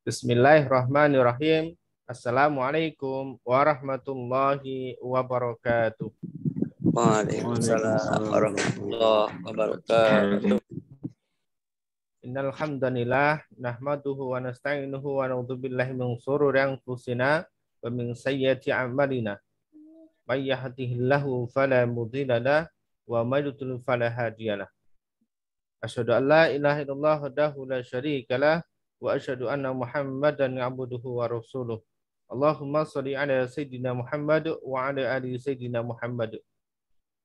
Bismillahirrahmanirrahim. Assalamualaikum warahmatullahi wabarakatuh. Waalaikumsalam warahmatullahi wabarakatuh. Innal hamdanillah nahmaduhu wa nasta'inuhu wa na'udzu billahi min shururi anfusina wa min sayyiati a'malina. May yahdihillahu fala mudilla lahu wa may yudlil fala hadiyalah. Asyhadu an la ilaha illallah wahdahu la syarika lah wa asyhadu anna Muhammadan abduhu wa rasuluh. Allahumma shalli ala sayyidina Muhammad wa ala ali sayyidina Muhammad.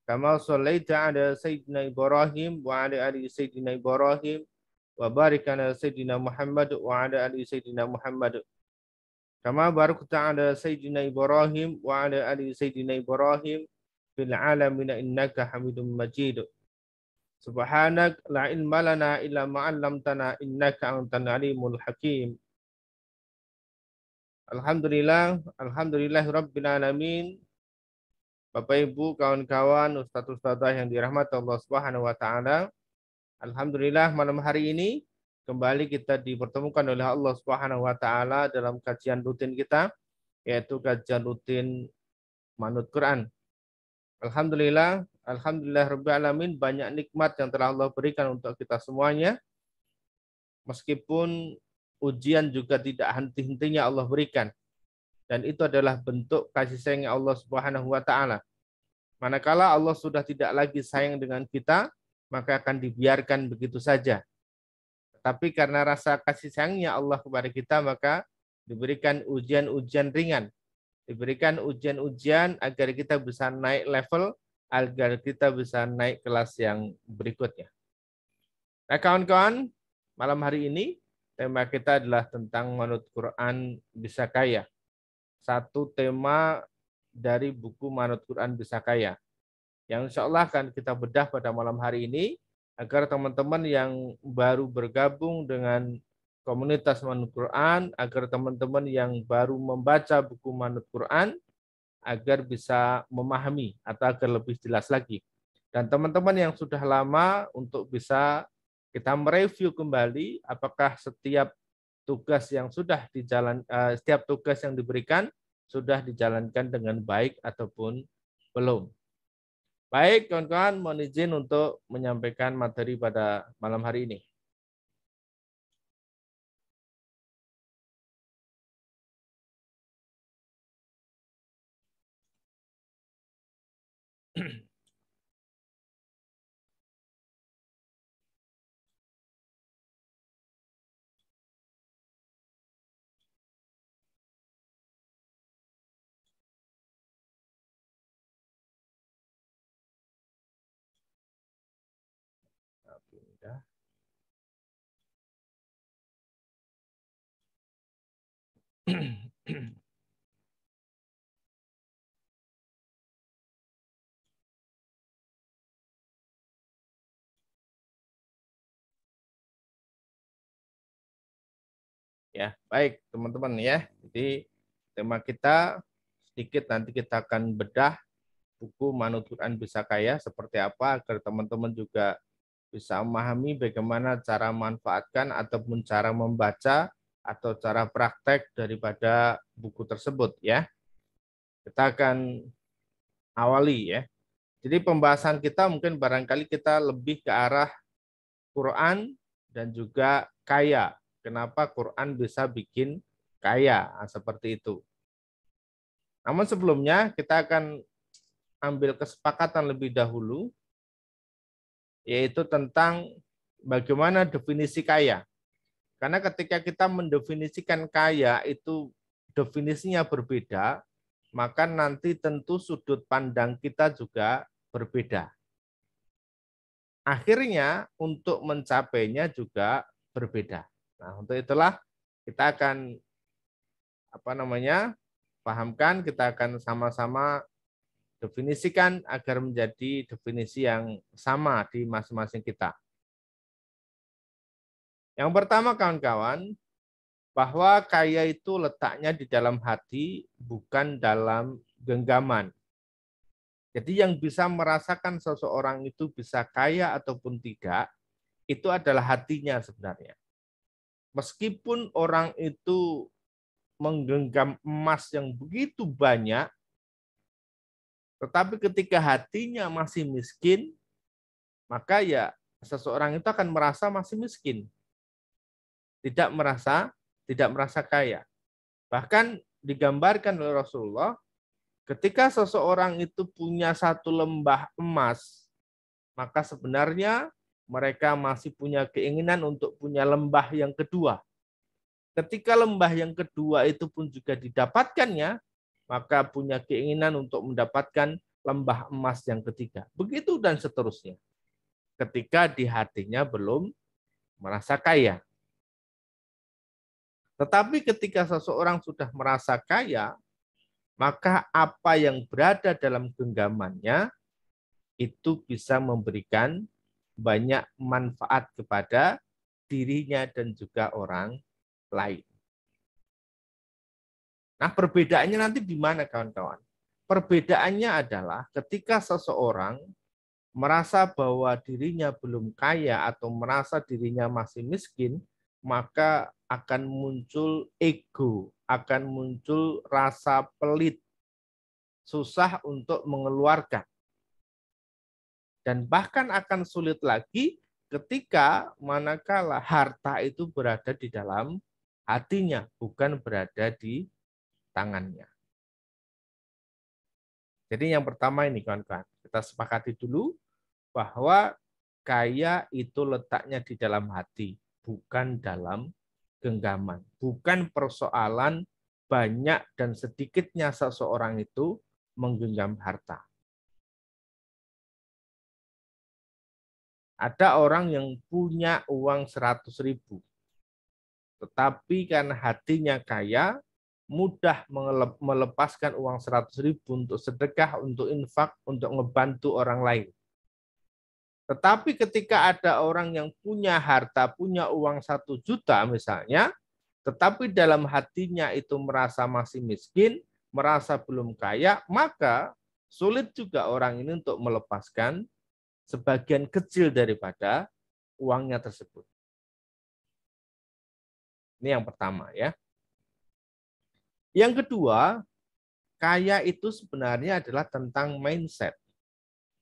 Kama shallaita ala sayyidina Ibrahim wa ala ali sayyidina Ibrahim wa barik ala sayyidina Muhammad wa ala ali sayyidina Muhammad. Kama barakta ala sayyidina Ibrahim wa ala ali sayyidina Ibrahim fil alamin innaka Hamidum Majid. Subhanak la ilma lana illa ma 'allamtana innaka antal alimul hakim. Alhamdulillahirabbil alamin. Bapak Ibu, kawan-kawan, ustaz-ustazah yang dirahmati Allah Subhanahu wa taala. Alhamdulillah malam hari ini kembali kita dipertemukan oleh Allah Subhanahu wa taala dalam kajian rutin kita, yaitu kajian rutin Manut Quran. Alhamdulillah rabbil alamin, banyak nikmat yang telah Allah berikan untuk kita semuanya. Meskipun ujian juga tidak henti-hentinya Allah berikan. Dan itu adalah bentuk kasih sayang Allah Subhanahu wa taala. Manakala Allah sudah tidak lagi sayang dengan kita, maka akan dibiarkan begitu saja. Tapi karena rasa kasih sayangnya Allah kepada kita, maka diberikan ujian-ujian ringan. Diberikan ujian-ujian agar kita bisa naik level, agar kita bisa naik kelas yang berikutnya. Nah kawan-kawan, malam hari ini tema kita adalah tentang Manut Quran Bisa Kaya. Satu tema dari buku Manut Quran Bisa Kaya, yang insya Allah akan kita bedah pada malam hari ini, agar teman-teman yang baru bergabung dengan komunitas Manut Quran, agar teman-teman yang baru membaca buku Manut Quran, agar bisa memahami atau agar lebih jelas lagi. Dan teman-teman yang sudah lama untuk bisa kita mereview kembali apakah setiap tugas yang setiap tugas yang diberikan sudah dijalankan dengan baik ataupun belum. Baik, kawan-kawan, mohon izin untuk menyampaikan materi pada malam hari ini. Ya, baik teman-teman ya. Jadi tema kita sedikit nanti kita akan bedah buku Manut Quran Bisa Kaya seperti apa agar teman-teman juga bisa memahami bagaimana cara memanfaatkan ataupun cara membaca atau cara praktek daripada buku tersebut ya. Kita akan awali ya. Jadi pembahasan kita mungkin barangkali kita lebih ke arah Quran dan juga kaya. Kenapa Quran bisa bikin kaya? Nah, seperti itu. Namun sebelumnya kita akan ambil kesepakatan lebih dahulu, yaitu tentang bagaimana definisi kaya. Karena ketika kita mendefinisikan kaya itu definisinya berbeda, maka nanti tentu sudut pandang kita juga berbeda. Akhirnya untuk mencapainya juga berbeda. Nah, untuk itulah kita akan pahamkan, kita akan sama-sama definisikan agar menjadi definisi yang sama di masing-masing kita. Yang pertama kawan-kawan, bahwa kaya itu letaknya di dalam hati, bukan dalam genggaman. Jadi yang bisa merasakan seseorang itu bisa kaya ataupun tidak, itu adalah hatinya sebenarnya. meskipun orang itu menggenggam emas yang begitu banyak, tetapi ketika hatinya masih miskin, maka ya seseorang itu akan merasa masih miskin, tidak merasa kaya. Bahkan digambarkan oleh Rasulullah, ketika seseorang itu punya satu lembah emas, maka sebenarnya mereka masih punya keinginan untuk punya lembah yang kedua. Ketika lembah yang kedua itu pun juga didapatkannya, maka punya keinginan untuk mendapatkan lembah emas yang ketiga. Begitu dan seterusnya. Ketika di hatinya belum merasa kaya. Tetapi ketika seseorang sudah merasa kaya, maka apa yang berada dalam genggamannya itu bisa memberikan banyak manfaat kepada dirinya dan juga orang lain. Nah, perbedaannya nanti di mana, kawan-kawan? Perbedaannya adalah ketika seseorang merasa bahwa dirinya belum kaya atau merasa dirinya masih miskin, maka akan muncul ego, akan muncul rasa pelit, susah untuk mengeluarkan. Dan bahkan akan sulit lagi ketika manakala harta itu berada di dalam hatinya, bukan berada di tangannya. Jadi yang pertama ini kawan-kawan, kita sepakati dulu bahwa kaya itu letaknya di dalam hati, bukan dalam genggaman. Bukan persoalan banyak dan sedikitnya seseorang itu menggenggam harta. Ada orang yang punya uang 100.000, tetapi karena hatinya kaya, mudah melepaskan uang 100.000 untuk sedekah, untuk infak, untuk ngebantu orang lain. Tetapi ketika ada orang yang punya harta, punya uang 1 juta misalnya, tetapi dalam hatinya itu merasa masih miskin, merasa belum kaya, maka sulit juga orang ini untuk melepaskan sebagian kecil daripada uangnya tersebut. Ini yang pertama ya. Yang kedua, kaya itu sebenarnya adalah tentang mindset,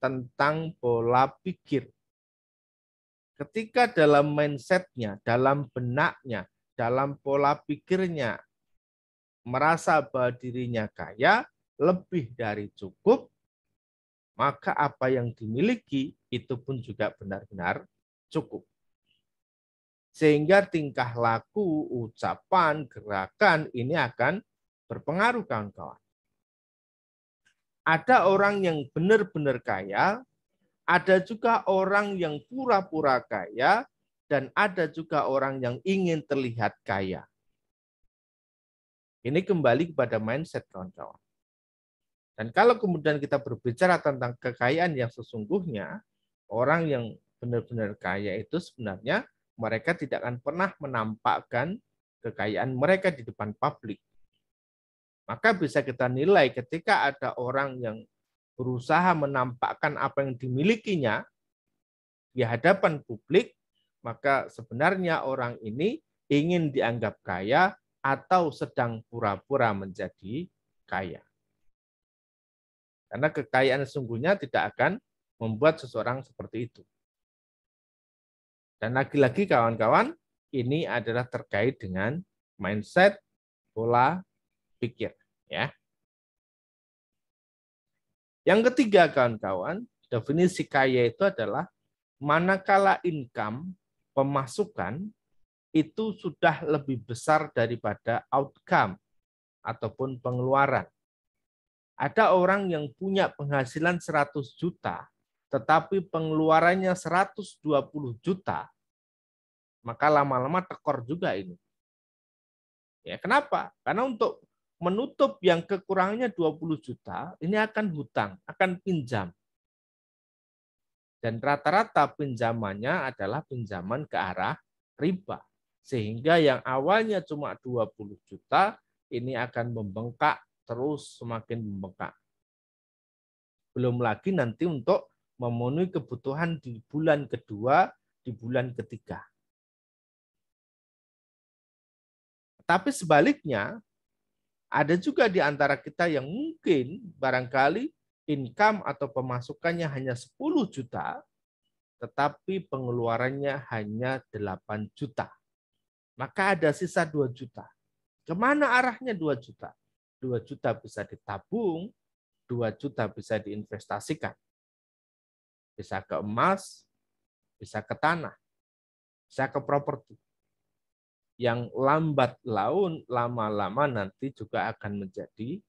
tentang pola pikir. Ketika dalam mindsetnya, dalam benaknya, dalam pola pikirnya, merasa bahwa dirinya kaya, lebih dari cukup, maka apa yang dimiliki itu pun juga benar-benar cukup. Sehingga tingkah laku, ucapan, gerakan ini akan berpengaruh, kawan-kawan. Ada orang yang benar-benar kaya, ada juga orang yang pura-pura kaya, dan ada juga orang yang ingin terlihat kaya. Ini kembali kepada mindset, kawan-kawan. Dan kalau kemudian kita berbicara tentang kekayaan yang sesungguhnya, orang yang benar-benar kaya itu sebenarnya mereka tidak akan pernah menampakkan kekayaan mereka di depan publik. Maka bisa kita nilai ketika ada orang yang berusaha menampakkan apa yang dimilikinya di hadapan publik, maka sebenarnya orang ini ingin dianggap kaya atau sedang pura-pura menjadi kaya. Karena kekayaan sesungguhnya tidak akan membuat seseorang seperti itu. Dan lagi-lagi kawan-kawan, ini adalah terkait dengan mindset, pola pikir. Ya. Yang ketiga kawan-kawan, definisi kaya itu adalah manakala income, pemasukan, itu sudah lebih besar daripada outcome ataupun pengeluaran. Ada orang yang punya penghasilan 100 juta, tetapi pengeluarannya 120 juta, maka lama-lama tekor juga ini. Ya, kenapa? Karena untuk menutup yang kekurangannya 20 juta, ini akan hutang, akan pinjam. Dan rata-rata pinjamannya adalah pinjaman ke arah riba. Sehingga yang awalnya cuma 20 juta, ini akan membengkak, terus semakin membengkak. Belum lagi nanti untuk memenuhi kebutuhan di bulan kedua, di bulan ketiga. Tetapi sebaliknya, ada juga di antara kita yang mungkin barangkali income atau pemasukannya hanya 10 juta, tetapi pengeluarannya hanya 8 juta. Maka ada sisa 2 juta. Kemana arahnya 2 juta? 2 juta bisa ditabung, 2 juta bisa diinvestasikan. Bisa ke emas, bisa ke tanah, bisa ke properti. Yang lambat laun, lama-lama nanti juga akan menjadi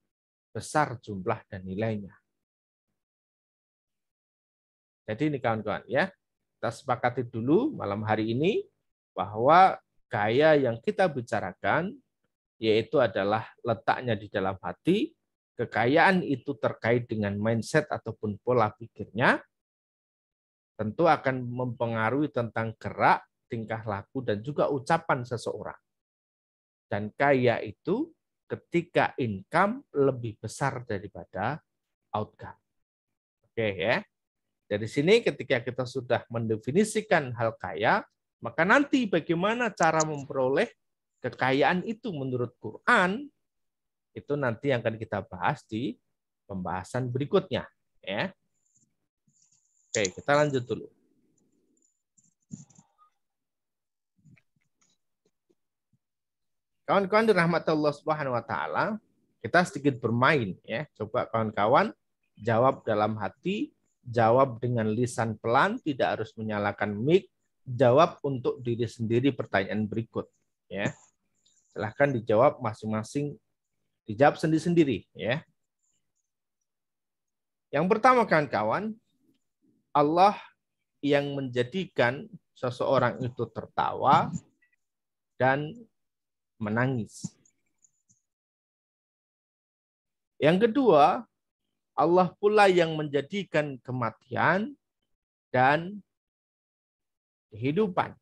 besar jumlah dan nilainya. Jadi ini kawan-kawan ya, kita sepakati dulu malam hari ini bahwa gaya yang kita bicarakan yaitu adalah letaknya di dalam hati. Kekayaan itu terkait dengan mindset ataupun pola pikirnya, tentu akan mempengaruhi tentang gerak, tingkah laku, dan juga ucapan seseorang. Dan kaya itu ketika income lebih besar daripada outcome. Oke ya. Dari sini ketika kita sudah mendefinisikan hal kaya, maka nanti bagaimana cara memperoleh kekayaan itu menurut Quran, itu nanti yang akan kita bahas di pembahasan berikutnya. Ya. Oke, kita lanjut dulu. Kawan-kawan dirahmati Allah Subhanahu wa taala, kita sedikit bermain ya. Coba kawan-kawan jawab dalam hati, jawab dengan lisan pelan, tidak harus menyalakan mic, jawab untuk diri sendiri pertanyaan berikut ya. Silahkan dijawab masing-masing, dijawab sendiri-sendiri ya. Yang pertama kawan-kawan, Allah yang menjadikan seseorang itu tertawa dan menangis. Yang kedua, Allah pula yang menjadikan kematian dan kehidupan.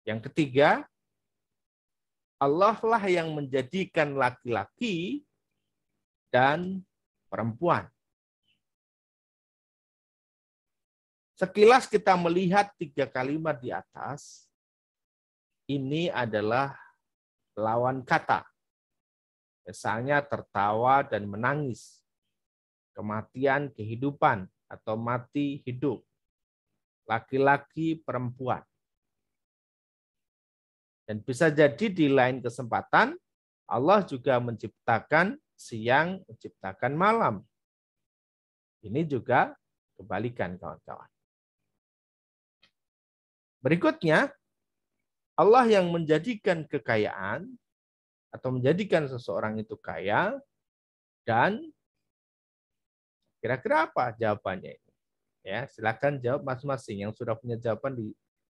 Yang ketiga, Allah lah yang menjadikan laki-laki dan perempuan. Sekilas kita melihat 3 kalimat di atas, ini adalah lawan kata. Misalnya tertawa dan menangis, kematian, kehidupan, atau mati, hidup, laki-laki, perempuan. Dan bisa jadi di lain kesempatan, Allah juga menciptakan siang, menciptakan malam. Ini juga kebalikan kawan-kawan. Berikutnya, Allah yang menjadikan kekayaan atau menjadikan seseorang itu kaya, dan kira-kira apa jawabannya ini? Ya, silakan jawab masing-masing. Yang sudah punya jawaban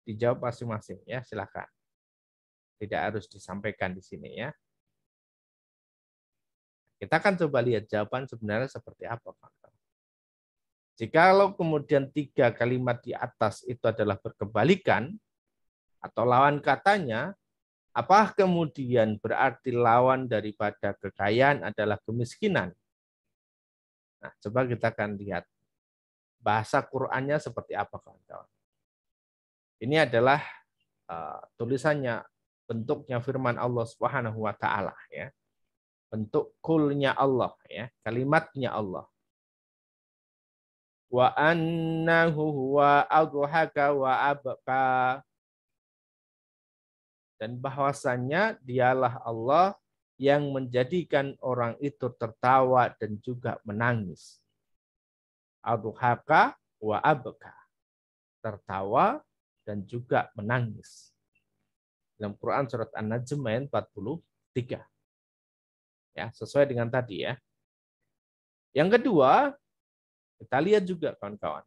dijawab masing-masing ya, silakan. Tidak harus disampaikan di sini ya. Kita akan coba lihat jawaban sebenarnya seperti apa, Pak. Jikalau kemudian 3 kalimat di atas itu adalah berkebalikan atau lawan katanya, apakah kemudian berarti lawan daripada kekayaan adalah kemiskinan? Nah, coba kita akan lihat bahasa Qur'annya seperti apa, kawan-kawan. Ini adalah tulisannya, bentuknya firman Allah Subhanahu wa taala ya. Bentuk kulnya Allah ya, kalimatnya Allah. Wa annahu huwa adhaka wa abqa. Dan bahwasannya dialah Allah yang menjadikan orang itu tertawa dan juga menangis. Adhaka wa abqa. Tertawa dan juga menangis. Dalam Quran surat An-Najm ayat 43. Ya, sesuai dengan tadi ya. Yang kedua, kita lihat juga kawan-kawan.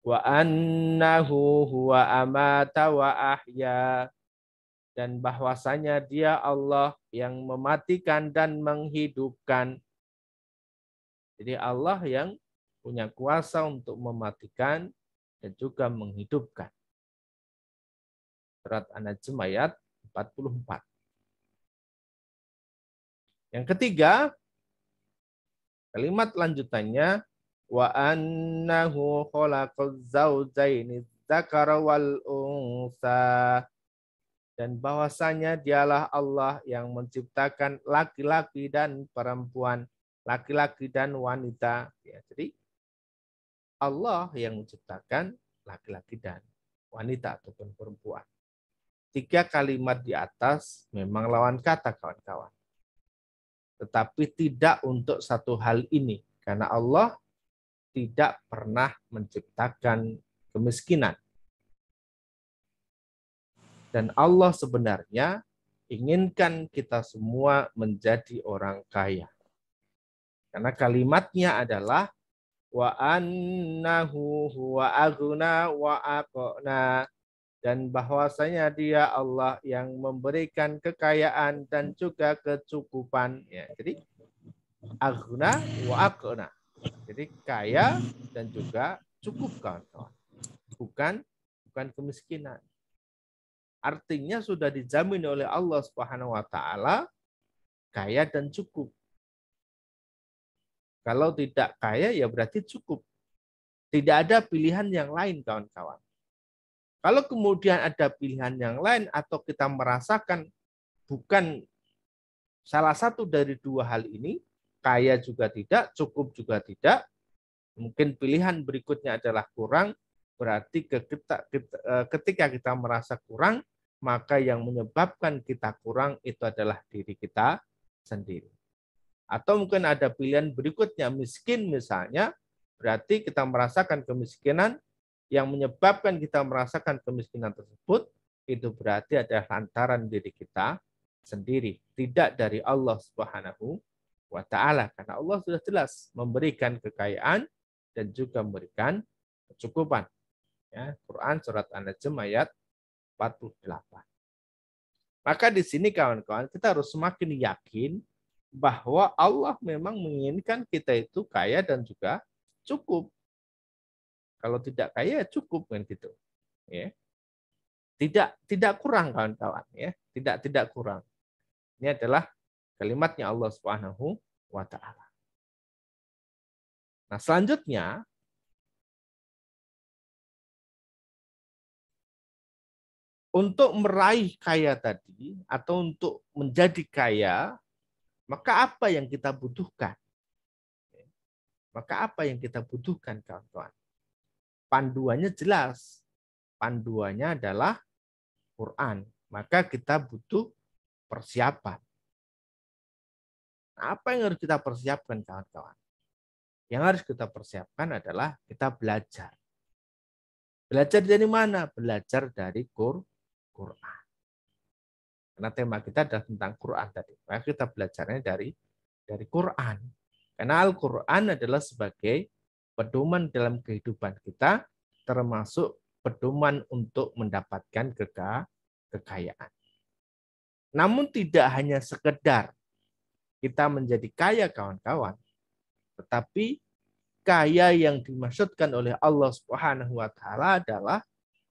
Wa annahu huwa amata wa ahya. Dan bahwasanya dia Allah yang mematikan dan menghidupkan. Jadi Allah yang punya kuasa untuk mematikan dan juga menghidupkan. Surat An-Najm ayat 44. Yang ketiga, kalimat lanjutannya wa annahu khalaqaz zawjaini dzakara wal unsa. dan bahwasanya dialah Allah yang menciptakan laki-laki dan perempuan, laki-laki dan wanita. Ya, jadi Allah yang menciptakan laki-laki dan wanita ataupun perempuan. 3 kalimat di atas memang lawan kata, kawan-kawan. Tetapi tidak untuk satu hal ini, karena Allah tidak pernah menciptakan kemiskinan. Dan Allah sebenarnya inginkan kita semua menjadi orang kaya. Karena kalimatnya adalah wa annahu huwa aghna wa aqna, dan bahwasanya dia Allah yang memberikan kekayaan dan juga kecukupan. Ya, jadi aghna wa aqna. Jadi kaya dan juga cukup, kawan-kawan. Bukan kemiskinan. Artinya sudah dijamin oleh Allah Subhanahu wa taala kaya dan cukup. Kalau tidak kaya ya berarti cukup. Tidak ada pilihan yang lain, kawan-kawan. Kalau kemudian ada pilihan yang lain atau kita merasakan bukan salah satu dari dua hal ini, kaya juga tidak, cukup juga tidak, mungkin pilihan berikutnya adalah kurang, berarti ketika kita merasa kurang, maka yang menyebabkan kita kurang itu adalah diri kita sendiri. Atau mungkin ada pilihan berikutnya, miskin misalnya, berarti kita merasakan kemiskinan, yang menyebabkan kita merasakan kemiskinan tersebut, itu berarti adalah lantaran diri kita sendiri, tidak dari Allah Subhanahu wa taala, karena Allah sudah jelas memberikan kekayaan dan juga memberikan kecukupan. Ya, Quran surat An-Najm ayat 48. Maka di sini kawan-kawan kita harus semakin yakin bahwa Allah memang menginginkan kita itu kaya dan juga cukup. Kalau tidak kaya cukup kan gitu. Ya. Tidak kurang, kawan-kawan, ya. Tidak kurang. Ini adalah kalimatnya Allah Subhanahu wa taala. Nah, selanjutnya untuk meraih kaya tadi atau untuk menjadi kaya, maka apa yang kita butuhkan? Maka apa yang kita butuhkan, kawan-kawan? Panduannya jelas. Panduannya adalah Quran. Maka kita butuh persiapan. Apa yang harus kita persiapkan, kawan-kawan? Yang harus kita persiapkan adalah kita belajar. Belajar dari mana? Belajar dari Quran. Karena tema kita adalah tentang Quran tadi. Maka kita belajarnya dari Quran. Karena Al-Quran adalah sebagai pedoman dalam kehidupan kita, termasuk pedoman untuk mendapatkan kekayaan. Namun tidak hanya sekedar kita menjadi kaya, kawan-kawan, tetapi kaya yang dimaksudkan oleh Allah Subhanahu wa taala adalah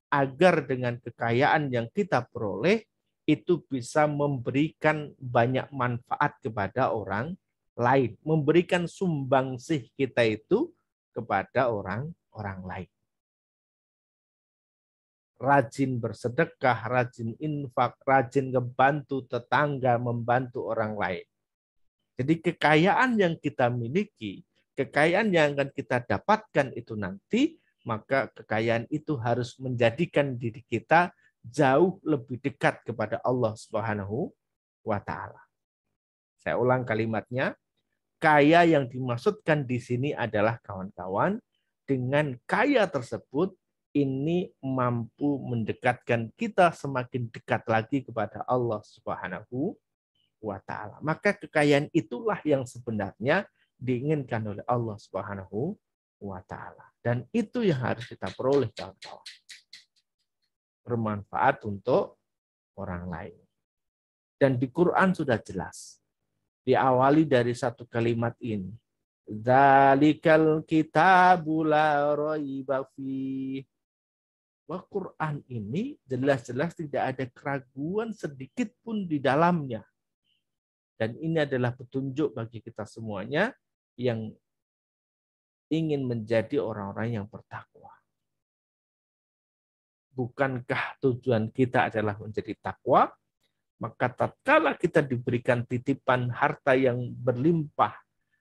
agar dengan kekayaan yang kita peroleh itu bisa memberikan banyak manfaat kepada orang lain, memberikan sumbangsih kita itu kepada orang lain. Rajin bersedekah, rajin infak, rajin membantu tetangga, membantu orang lain. Jadi kekayaan yang kita miliki, kekayaan yang akan kita dapatkan itu nanti, maka kekayaan itu harus menjadikan diri kita jauh lebih dekat kepada Allah Subhanahu wa taala. Saya ulang kalimatnya. Kaya yang dimaksudkan di sini adalah, kawan-kawan, dengan kaya tersebut ini mampu mendekatkan kita semakin dekat lagi kepada Allah Subhanahu wa taala. Maka kekayaan itulah yang sebenarnya diinginkan oleh Allah Subhanahu wa taala. Dan itu yang harus kita peroleh, kawan-kawan. Bermanfaat untuk orang lain. Dan di Quran sudah jelas. Diawali dari satu kalimat ini. Dzalikal kitabu la raiba fi. Bahwa Quran ini jelas-jelas tidak ada keraguan sedikit pun di dalamnya. Dan ini adalah petunjuk bagi kita semuanya yang ingin menjadi orang-orang yang bertakwa. bukankah tujuan kita adalah menjadi takwa? Maka tatkala kita diberikan titipan harta yang berlimpah,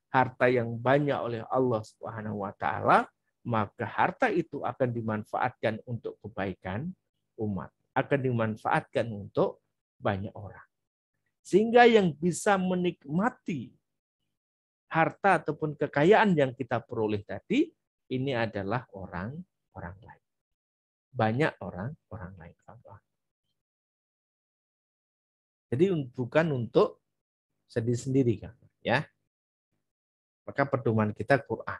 harta yang banyak oleh Allah Subhanahu wa taala, maka harta itu akan dimanfaatkan untuk kebaikan umat, akan dimanfaatkan untuk banyak orang. Sehingga yang bisa menikmati harta ataupun kekayaan yang kita peroleh tadi, ini adalah orang lain. Banyak orang lain. Jadi bukan untuk sendiri-sendiri kan, ya. Maka pedoman kita Quran.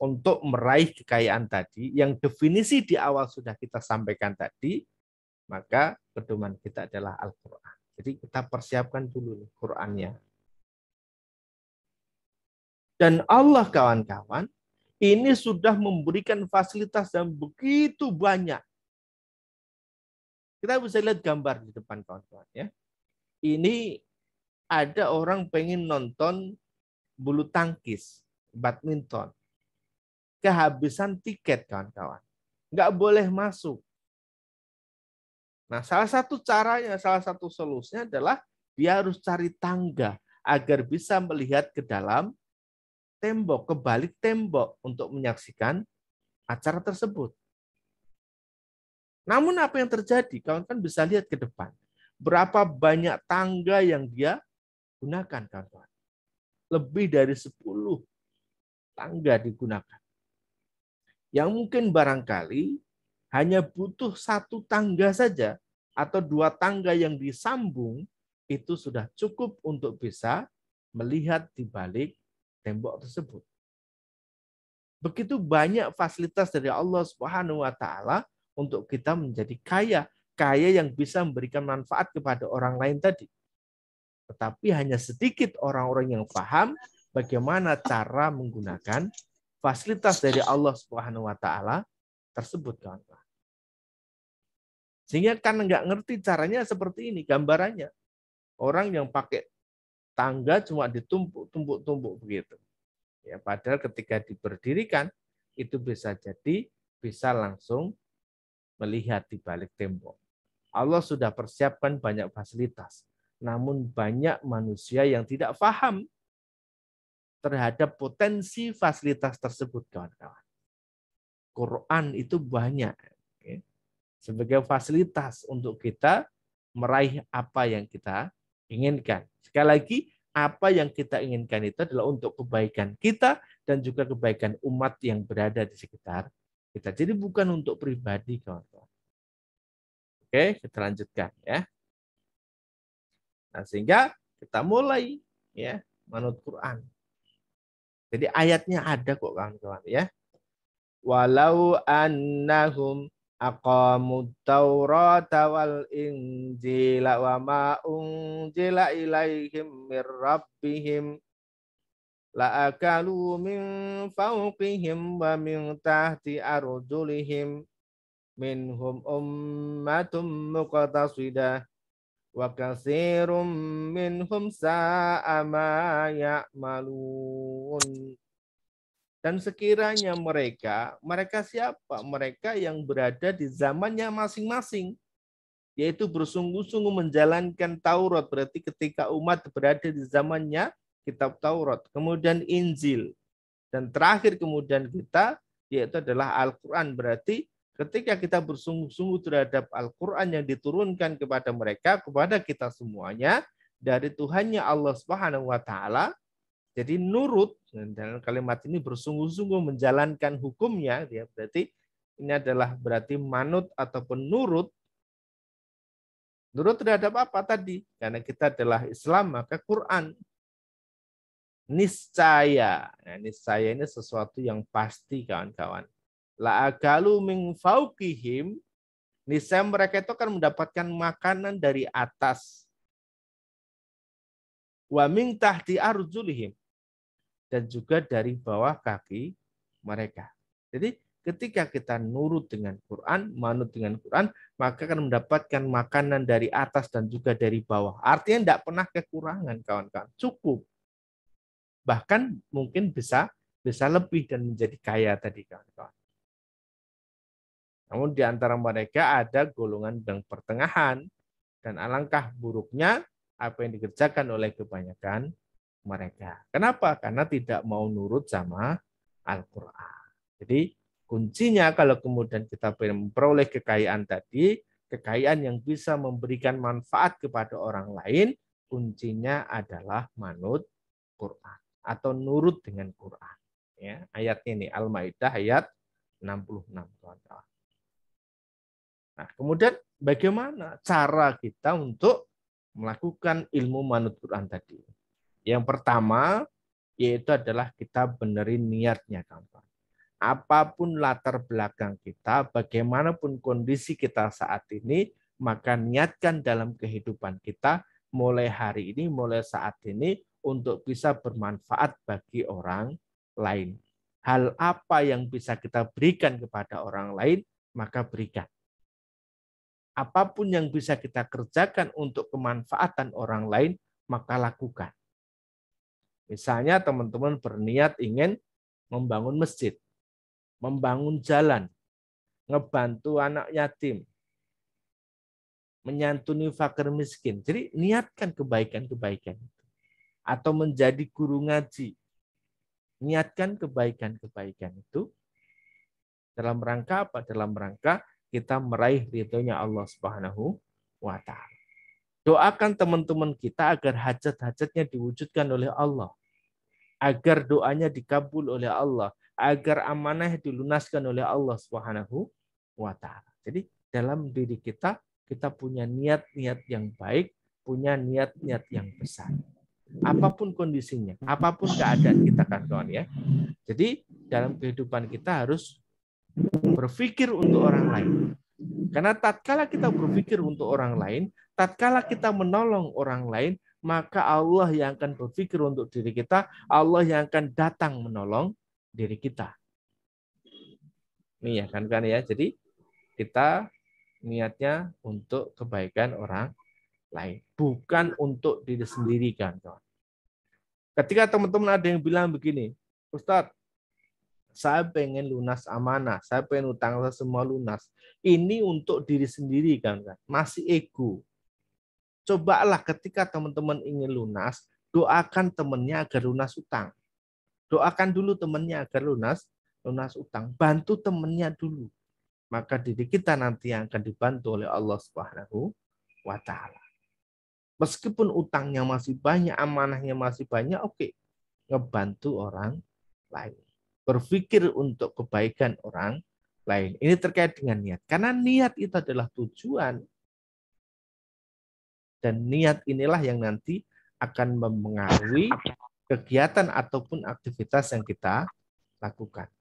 Untuk meraih kekayaan tadi, yang definisi di awal sudah kita sampaikan tadi, maka pedoman kita adalah Al-Quran. Jadi kita persiapkan dulu nih Qurannya. Dan Allah kawan-kawan, ini sudah memberikan fasilitas yang begitu banyak. Kita bisa lihat gambar di depan kawan-kawan, ya. Ini ada orang pengen nonton bulu tangkis, badminton. Kehabisan tiket kawan-kawan. Nggak boleh masuk. Nah, salah satu caranya, salah satu solusinya adalah dia harus cari tangga agar bisa melihat ke dalam tembok, ke balik tembok untuk menyaksikan acara tersebut. Namun apa yang terjadi? Kawan-kawan bisa lihat ke depan. Berapa banyak tangga yang dia gunakan, kawan-kawan. Lebih dari 10 tangga digunakan. Yang mungkin barangkali hanya butuh 1 tangga saja atau 2 tangga yang disambung, itu sudah cukup untuk bisa melihat di balik tembok tersebut. Begitu banyak fasilitas dari Allah Subhanahu wa taala untuk kita menjadi kaya, kaya yang bisa memberikan manfaat kepada orang lain tadi. Tetapi hanya sedikit orang-orang yang paham bagaimana cara menggunakan fasilitas dari Allah Subhanahu wa taala tersebut, kawan-kawan. Sehingga kan nggak ngerti caranya seperti ini gambarannya. Orang yang pakai tangga cuma ditumpuk-tumpuk begitu. Ya, padahal ketika diberdirikan itu bisa jadi bisa langsung melihat di balik tembok. Allah sudah persiapkan banyak fasilitas. Namun banyak manusia yang tidak paham terhadap potensi fasilitas tersebut, kawan-kawan. Quran itu banyak sebagai fasilitas untuk kita meraih apa yang kita inginkan. Sekali lagi, apa yang kita inginkan itu adalah untuk kebaikan kita dan juga kebaikan umat yang berada di sekitar kita. Jadi bukan untuk pribadi, kawan-kawan. Oke, kita lanjutkan ya. Nah, sehingga kita mulai ya manut Quran. Jadi ayatnya ada kok, kawan-kawan ya. Walau annahum aqamut taurata wal injila wa ma unjila ilaihim mir rabbihim la akalu min fawqihim wa min tahti arjulihim minhum ummatum muqtasidah wa katsirum minhum sa'a ma ya'malun. Dan sekiranya mereka siapa? Mereka yang berada di zamannya masing-masing, yaitu bersungguh-sungguh menjalankan Taurat. Berarti ketika umat berada di zamannya kitab Taurat, kemudian Injil, dan terakhir kemudian kita, yaitu adalah Al-Quran. Berarti ketika kita bersungguh-sungguh terhadap Al-Quran yang diturunkan kepada mereka, kepada kita semuanya, dari Tuhannya Allah Subhanahu wa Ta'ala, jadi nurut, dalam kalimat ini bersungguh-sungguh menjalankan hukumnya, ya berarti ini adalah berarti manut ataupun nurut. Nurut terhadap apa tadi? Karena kita adalah Islam, maka Quran. Niscaya. Nah, niscaya ini sesuatu yang pasti, kawan-kawan. La akalu min fauqihim, niscaya mereka itu akan mendapatkan makanan dari atas. Wa min tahti arjulihim, dan juga dari bawah kaki mereka. Jadi ketika kita nurut dengan Quran, manut dengan Quran, maka akan mendapatkan makanan dari atas dan juga dari bawah. Artinya tidak pernah kekurangan, kawan-kawan. Cukup. Bahkan mungkin bisa lebih dan menjadi kaya tadi, kawan-kawan. Namun di antara mereka ada golongan yang pertengahan. Dan alangkah buruknya apa yang dikerjakan oleh kebanyakan mereka. Kenapa? Karena tidak mau nurut sama Al-Quran. Jadi kuncinya kalau kemudian kita memperoleh kekayaan tadi, kekayaan yang bisa memberikan manfaat kepada orang lain, kuncinya adalah manut Quran atau nurut dengan Quran. Ya, ayat ini Al-Maidah ayat 66. Nah, kemudian bagaimana cara kita untuk melakukan ilmu manut Quran tadi? Yang pertama yaitu adalah kita benerin niatnya, kawan. Apapun latar belakang kita, bagaimanapun kondisi kita saat ini, maka niatkan dalam kehidupan kita mulai hari ini, mulai saat ini untuk bisa bermanfaat bagi orang lain. Hal apa yang bisa kita berikan kepada orang lain, maka berikan. Apapun yang bisa kita kerjakan untuk kemanfaatan orang lain, maka lakukan. Misalnya teman-teman berniat ingin membangun masjid, membangun jalan, ngebantu anak yatim, menyantuni fakir miskin. Jadi niatkan kebaikan-kebaikan. Atau menjadi guru ngaji. Niatkan kebaikan-kebaikan itu dalam rangka apa? Dalam rangka kita meraih ridhonya Allah Subhanahu wa Ta'ala. Doakan teman-teman kita agar hajat-hajatnya diwujudkan oleh Allah. Agar doanya dikabul oleh Allah. Agar amanah dilunaskan oleh Allah Subhanahu wa Ta'ala. Jadi dalam diri kita punya niat-niat yang baik, punya niat-niat yang besar. Apapun kondisinya, apapun keadaan kita kan kawan ya. Jadi dalam kehidupan kita harus berpikir untuk orang lain. Karena tatkala kita berpikir untuk orang lain, tatkala kita menolong orang lain, maka Allah yang akan berpikir untuk diri kita, Allah yang akan datang menolong diri kita. Nih ya kan ya. Jadi kita niatnya untuk kebaikan orang lain, bukan untuk diri sendiri kan. Ketika teman-teman ada yang bilang begini, Ustadz, saya pengen lunas amanah, saya pengen utang saya semua lunas. Ini untuk diri sendiri kan, masih ego. Cobalah ketika teman-teman ingin lunas, doakan temannya agar lunas utang. Doakan dulu temannya agar lunas utang. Bantu temannya dulu. Maka diri kita nanti yang akan dibantu oleh Allah Subhanahu wa Ta'ala. Meskipun utangnya masih banyak, amanahnya masih banyak, oke. Ngebantu orang lain. Berpikir untuk kebaikan orang lain. Ini terkait dengan niat. Karena niat itu adalah tujuan. Dan niat inilah yang nanti akan mempengaruhi kegiatan ataupun aktivitas yang kita lakukan.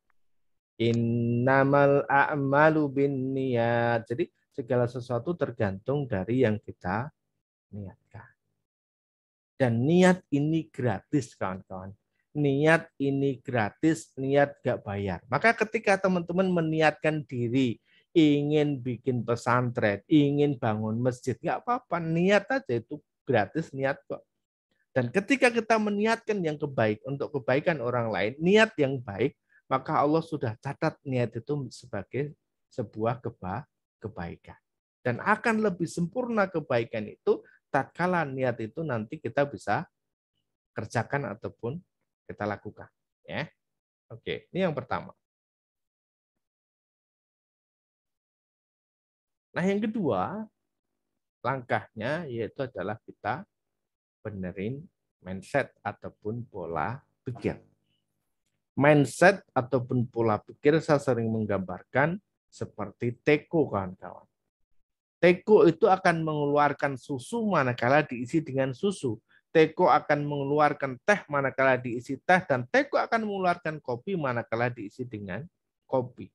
Innamal a'malu bin niat. Jadi segala sesuatu tergantung dari yang kita niatkan. Dan niat ini gratis, kawan-kawan. Niat ini gratis, niat gak bayar. Maka ketika teman-teman meniatkan diri, ingin bikin pesantren, ingin bangun masjid, gak apa-apa, niat aja itu gratis, niat kok. Dan ketika kita meniatkan yang kebaik untuk kebaikan orang lain, niat yang baik, maka Allah sudah catat niat itu sebagai sebuah kebaikan. Dan akan lebih sempurna kebaikan itu tatkala niat itu nanti kita bisa kerjakan ataupun kita lakukan. Ya, oke. Ini yang pertama. Nah, yang kedua, langkahnya yaitu adalah kita benerin mindset ataupun pola pikir. Mindset ataupun pola pikir saya sering menggambarkan seperti teko, kawan-kawan. Teko itu akan mengeluarkan susu manakala diisi dengan susu. Teko akan mengeluarkan teh manakala diisi teh, dan teko akan mengeluarkan kopi manakala diisi dengan kopi.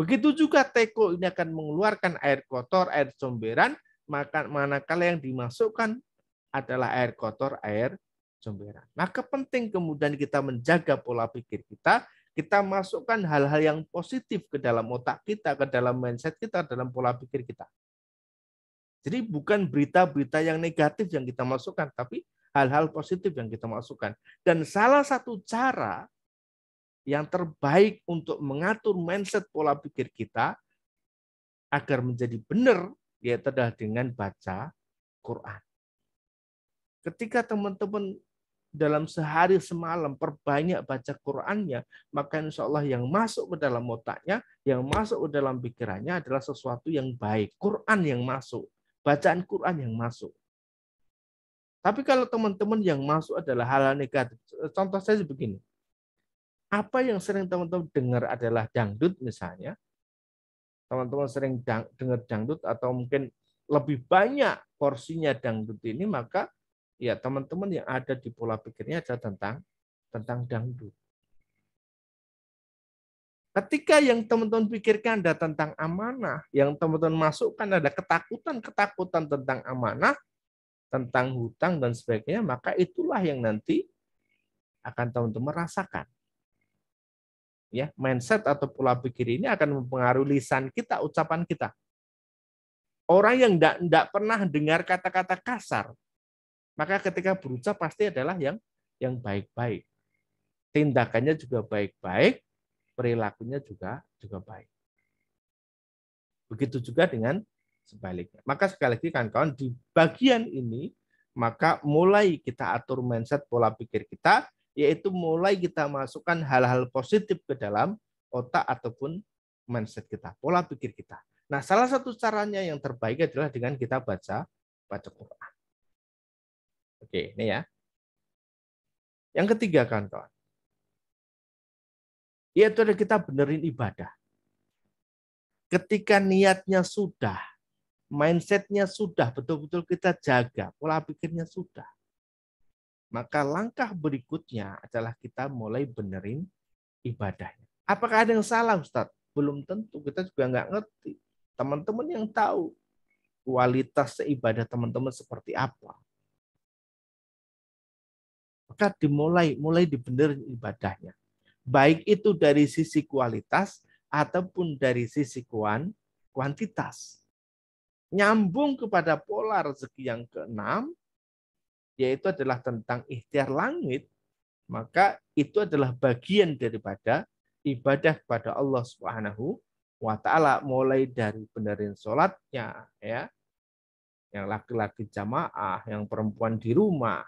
Begitu juga teko ini akan mengeluarkan air kotor, air comberan, maka manakala yang dimasukkan adalah air kotor, air comberan. Maka penting kemudian kita menjaga pola pikir kita masukkan hal-hal yang positif ke dalam otak kita, ke dalam mindset kita, dalam pola pikir kita. Jadi bukan berita-berita yang negatif yang kita masukkan, tapi hal-hal positif yang kita masukkan. Dan salah satu cara yang terbaik untuk mengatur mindset pola pikir kita agar menjadi benar, yaitu adalah dengan baca Quran. Ketika teman-teman dalam sehari semalam perbanyak baca Qurannya, maka insya Allah yang masuk ke dalam otaknya, yang masuk ke dalam pikirannya adalah sesuatu yang baik. Quran yang masuk, bacaan Quran yang masuk. Tapi kalau teman-teman yang masuk adalah hal-hal negatif, contoh saya begini, apa yang sering teman-teman dengar adalah dangdut misalnya, teman-teman sering dengar dangdut atau mungkin lebih banyak porsinya dangdut ini, maka ya teman-teman yang ada di pola pikirnya adalah tentang dangdut. Ketika yang teman-teman pikirkan ada tentang amanah, yang teman-teman masukkan ada ketakutan tentang amanah, tentang hutang dan sebagainya, maka itulah yang nanti akan teman-teman rasakan. Ya, mindset atau pola pikir ini akan mempengaruhi lisan kita, ucapan kita. Orang yang tidak pernah dengar kata-kata kasar, maka ketika berucap pasti adalah yang baik-baik. Tindakannya juga baik-baik, perilakunya juga baik. Begitu juga dengan sebaliknya. Maka sekali lagi kawan-kawan, di bagian ini maka mulai kita atur mindset pola pikir kita, yaitu mulai kita masukkan hal-hal positif ke dalam otak ataupun mindset kita, pola pikir kita. Nah, salah satu caranya yang terbaik adalah dengan kita baca Quran. Oke, ini ya. Yang ketiga kawan-kawan, yaitu ada kita benerin ibadah. Ketika niatnya sudah, mindsetnya sudah, betul-betul kita jaga, pola pikirnya sudah. Maka langkah berikutnya adalah kita mulai benerin ibadahnya. Apakah ada yang salah, Ustadz? Belum tentu, kita juga nggak ngerti. Teman-teman yang tahu kualitas ibadah teman-teman seperti apa. Maka mulai dibenerin ibadahnya. Baik itu dari sisi kualitas ataupun dari sisi kuantitas. Nyambung kepada pola rezeki yang keenam, yaitu adalah tentang ikhtiar langit, maka itu adalah bagian daripada ibadah kepada Allah Subhanahu wa taala, mulai dari benerin sholatnya, ya, yang laki-laki jamaah, yang perempuan di rumah,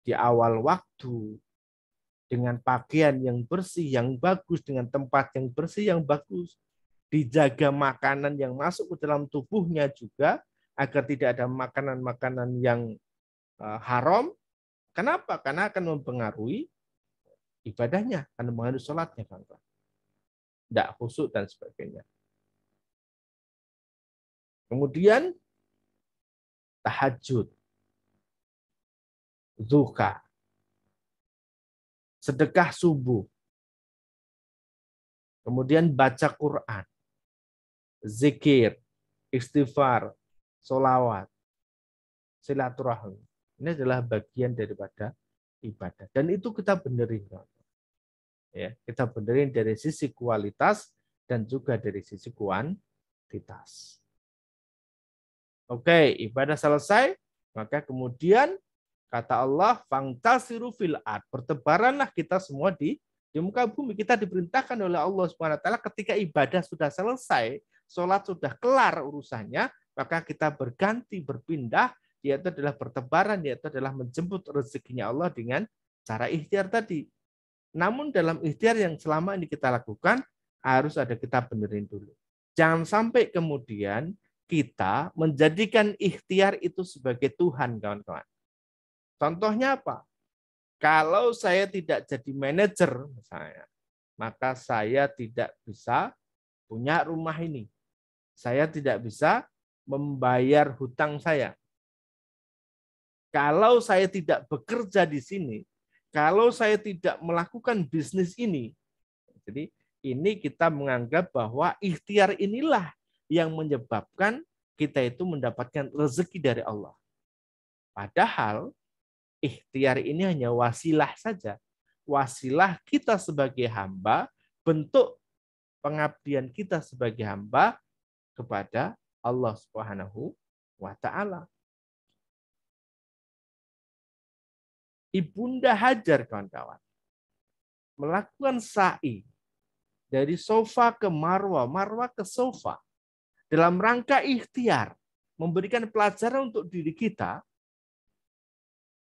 di awal waktu, dengan pakaian yang bersih, yang bagus, dengan tempat yang bersih, yang bagus, dijaga makanan yang masuk ke dalam tubuhnya juga, agar tidak ada makanan-makanan yang haram. Kenapa? Karena akan mempengaruhi ibadahnya, akan mempengaruhi sholatnya. Tidak khusyuk dan sebagainya. Kemudian tahajud, zuhur, sedekah subuh, kemudian baca Quran, zikir, istighfar, sholawat, silaturahmi. Ini adalah bagian daripada ibadah. Dan itu kita benerin. Ya, kita benerin dari sisi kualitas dan juga dari sisi kuantitas. Oke, ibadah selesai, maka kemudian kata Allah, fangtasiru fil ard, bertebaranlah kita semua di muka bumi. Kita diperintahkan oleh Allah Subhanahu wa taala ketika ibadah sudah selesai, sholat sudah kelar urusannya, maka kita berganti, berpindah, yaitu adalah bertebaran, yaitu adalah menjemput rezekinya Allah dengan cara ikhtiar tadi. Namun dalam ikhtiar yang selama ini kita lakukan, harus ada kita benerin dulu. Jangan sampai kemudian kita menjadikan ikhtiar itu sebagai Tuhan, kawan-kawan. Contohnya apa? Kalau saya tidak jadi manajer, misalnya, maka saya tidak bisa punya rumah ini. Saya tidak bisa membayar hutang saya. Kalau saya tidak bekerja di sini, kalau saya tidak melakukan bisnis ini, jadi ini kita menganggap bahwa ikhtiar inilah yang menyebabkan kita itu mendapatkan rezeki dari Allah. Padahal ikhtiar ini hanya wasilah saja. Wasilah kita sebagai hamba, bentuk pengabdian kita sebagai hamba kepada Allah Subhanahu wa taala. Ibunda Hajar, kawan-kawan, melakukan sa'i dari sofa ke Marwah, Marwah ke sofa. dalam rangka ikhtiar, memberikan pelajaran untuk diri kita,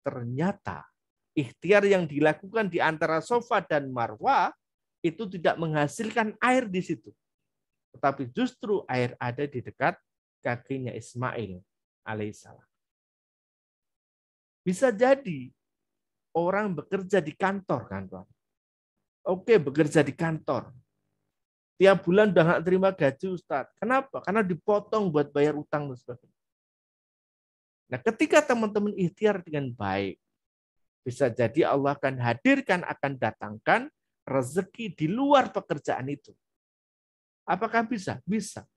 ternyata ikhtiar yang dilakukan di antara Safa dan Marwah itu tidak menghasilkan air di situ. Tetapi justru air ada di dekat kakinya Ismail alaihissalam. Bisa jadi orang bekerja di kantor, kan, Tuan? Oke, bekerja di kantor. Tiap bulan udah nggak terima gaji, Ustadz. Kenapa? Karena dipotong buat bayar utang dan sebagainya. Nah, ketika teman-teman ikhtiar dengan baik, bisa jadi Allah akan hadirkan, akan datangkan rezeki di luar pekerjaan itu. Apakah bisa? Bisa.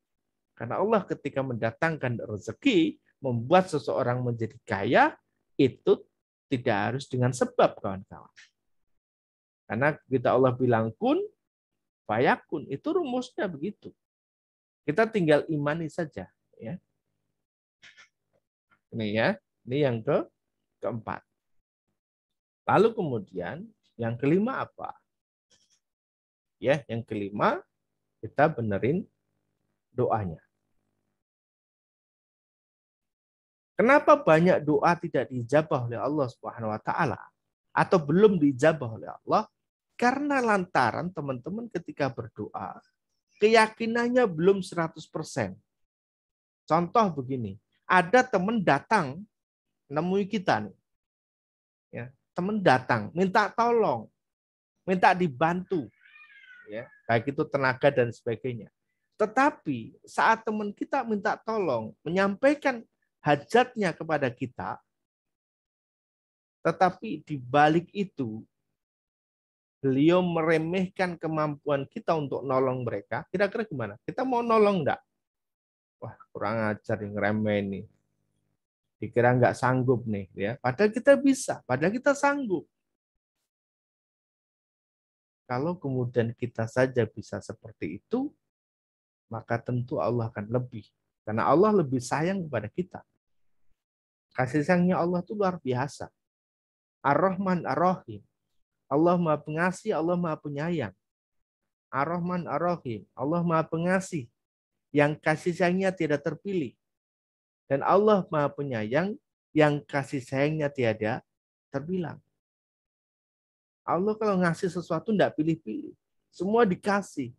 Karena Allah ketika mendatangkan rezeki, membuat seseorang menjadi kaya, itu tidak harus dengan sebab, kawan-kawan. Karena kita Allah bilang kun, fayakun, itu rumusnya begitu. Kita tinggal imani saja, ya. Ini ya, ini yang keempat. Lalu kemudian yang kelima apa? Ya, yang kelima kita benerin doanya. Kenapa banyak doa tidak diijabah oleh Allah Subhanahu wa taala atau belum diijabah oleh Allah? Karena lantaran teman-teman ketika berdoa keyakinannya belum 100%. Contoh begini, ada teman datang nemui kita nih. Ya, teman datang minta tolong, minta dibantu, ya, baik itu tenaga dan sebagainya. Tetapi saat teman kita minta tolong, menyampaikan hajatnya kepada kita, tetapi di balik itu beliau meremehkan kemampuan kita untuk nolong mereka, kira-kira gimana? Kita mau nolong enggak? Wah, kurang ajar yang remeh nih. Dikira nggak sanggup nih, ya. Padahal kita bisa, padahal kita sanggup. Kalau kemudian kita saja bisa seperti itu, maka tentu Allah akan lebih. Karena Allah lebih sayang kepada kita. Kasih sayangnya Allah itu luar biasa. Ar-Rahman Ar-Rahim. Allah Maha Pengasih, Allah Maha Penyayang. Ar-Rahman Ar-Rahim. Allah Maha Pengasih. Yang kasih sayangnya tidak terpilih. Dan Allah Maha Penyayang yang kasih sayangnya tiada terbilang. Allah kalau ngasih sesuatu tidak pilih-pilih. Semua dikasih.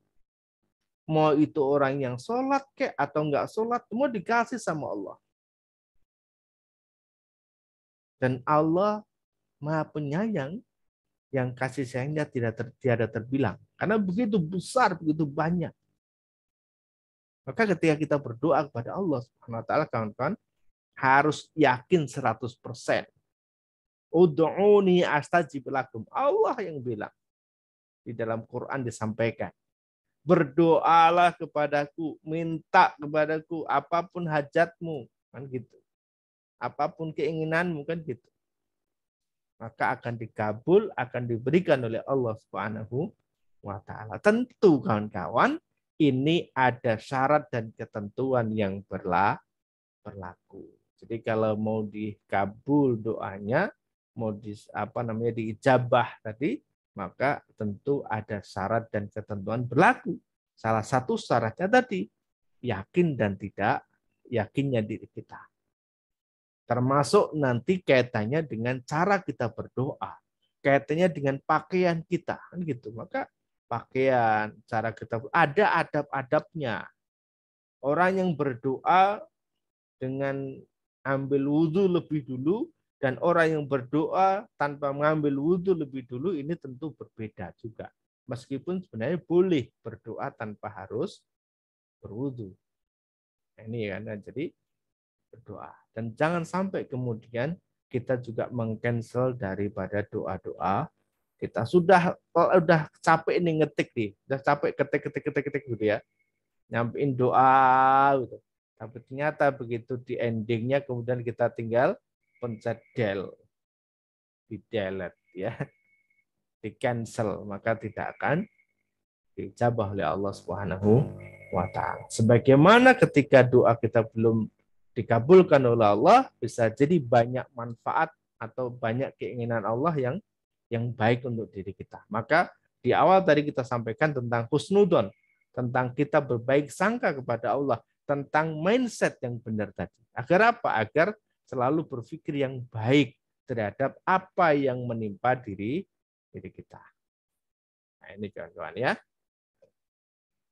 Mau itu orang yang sholat kek atau enggak sholat, semua dikasih sama Allah. Dan Allah Maha Penyayang yang kasih sayangnya tiada terbilang. Karena begitu besar, begitu banyak. Maka ketika kita berdoa kepada Allah Subhanahu wa taala, kawan-kawan, harus yakin 100%. Ud'uni astajib lakum. Allah yang bilang. Di dalam Quran disampaikan. Berdoalah kepadaku, minta kepadaku apapun hajatmu, kan gitu. Apapun keinginanmu, kan gitu. Maka akan dikabul, akan diberikan oleh Allah Subhanahu wa taala. Tentu kawan-kawan, ini ada syarat dan ketentuan yang berlaku. Jadi kalau mau dikabul doanya, mau diijabah tadi, maka tentu ada syarat dan ketentuan berlaku. Salah satu syaratnya tadi, yakin dan tidak yakinnya diri kita. Termasuk nanti kaitannya dengan cara kita berdoa, kaitannya dengan pakaian kita, kan gitu. Maka pakaian, cara kita ada adab-adabnya. Orang yang berdoa dengan ambil wudhu lebih dulu dan orang yang berdoa tanpa mengambil wudhu lebih dulu ini tentu berbeda juga. Meskipun sebenarnya boleh berdoa tanpa harus berwudhu. Ini kan, jadi berdoa. Dan jangan sampai kemudian kita juga mengcancel daripada doa-doa. Kita sudah capek nih ngetik nih, sudah capek ketik gitu ya. Nyampein doa gitu. Tapi ternyata begitu di endingnya kemudian kita tinggal pencet del, di delete ya, di cancel, maka tidak akan dijabah oleh Allah Subhanahu wa taala. Sebagaimana ketika doa kita belum dikabulkan oleh Allah, bisa jadi banyak manfaat atau banyak keinginan Allah yang baik untuk diri kita. Maka di awal tadi kita sampaikan tentang husnudon, tentang kita berbaik sangka kepada Allah. tentang mindset yang benar tadi. Agar apa? Agar selalu berpikir yang baik terhadap apa yang menimpa diri kita. Nah, ini kawan-kawan ya.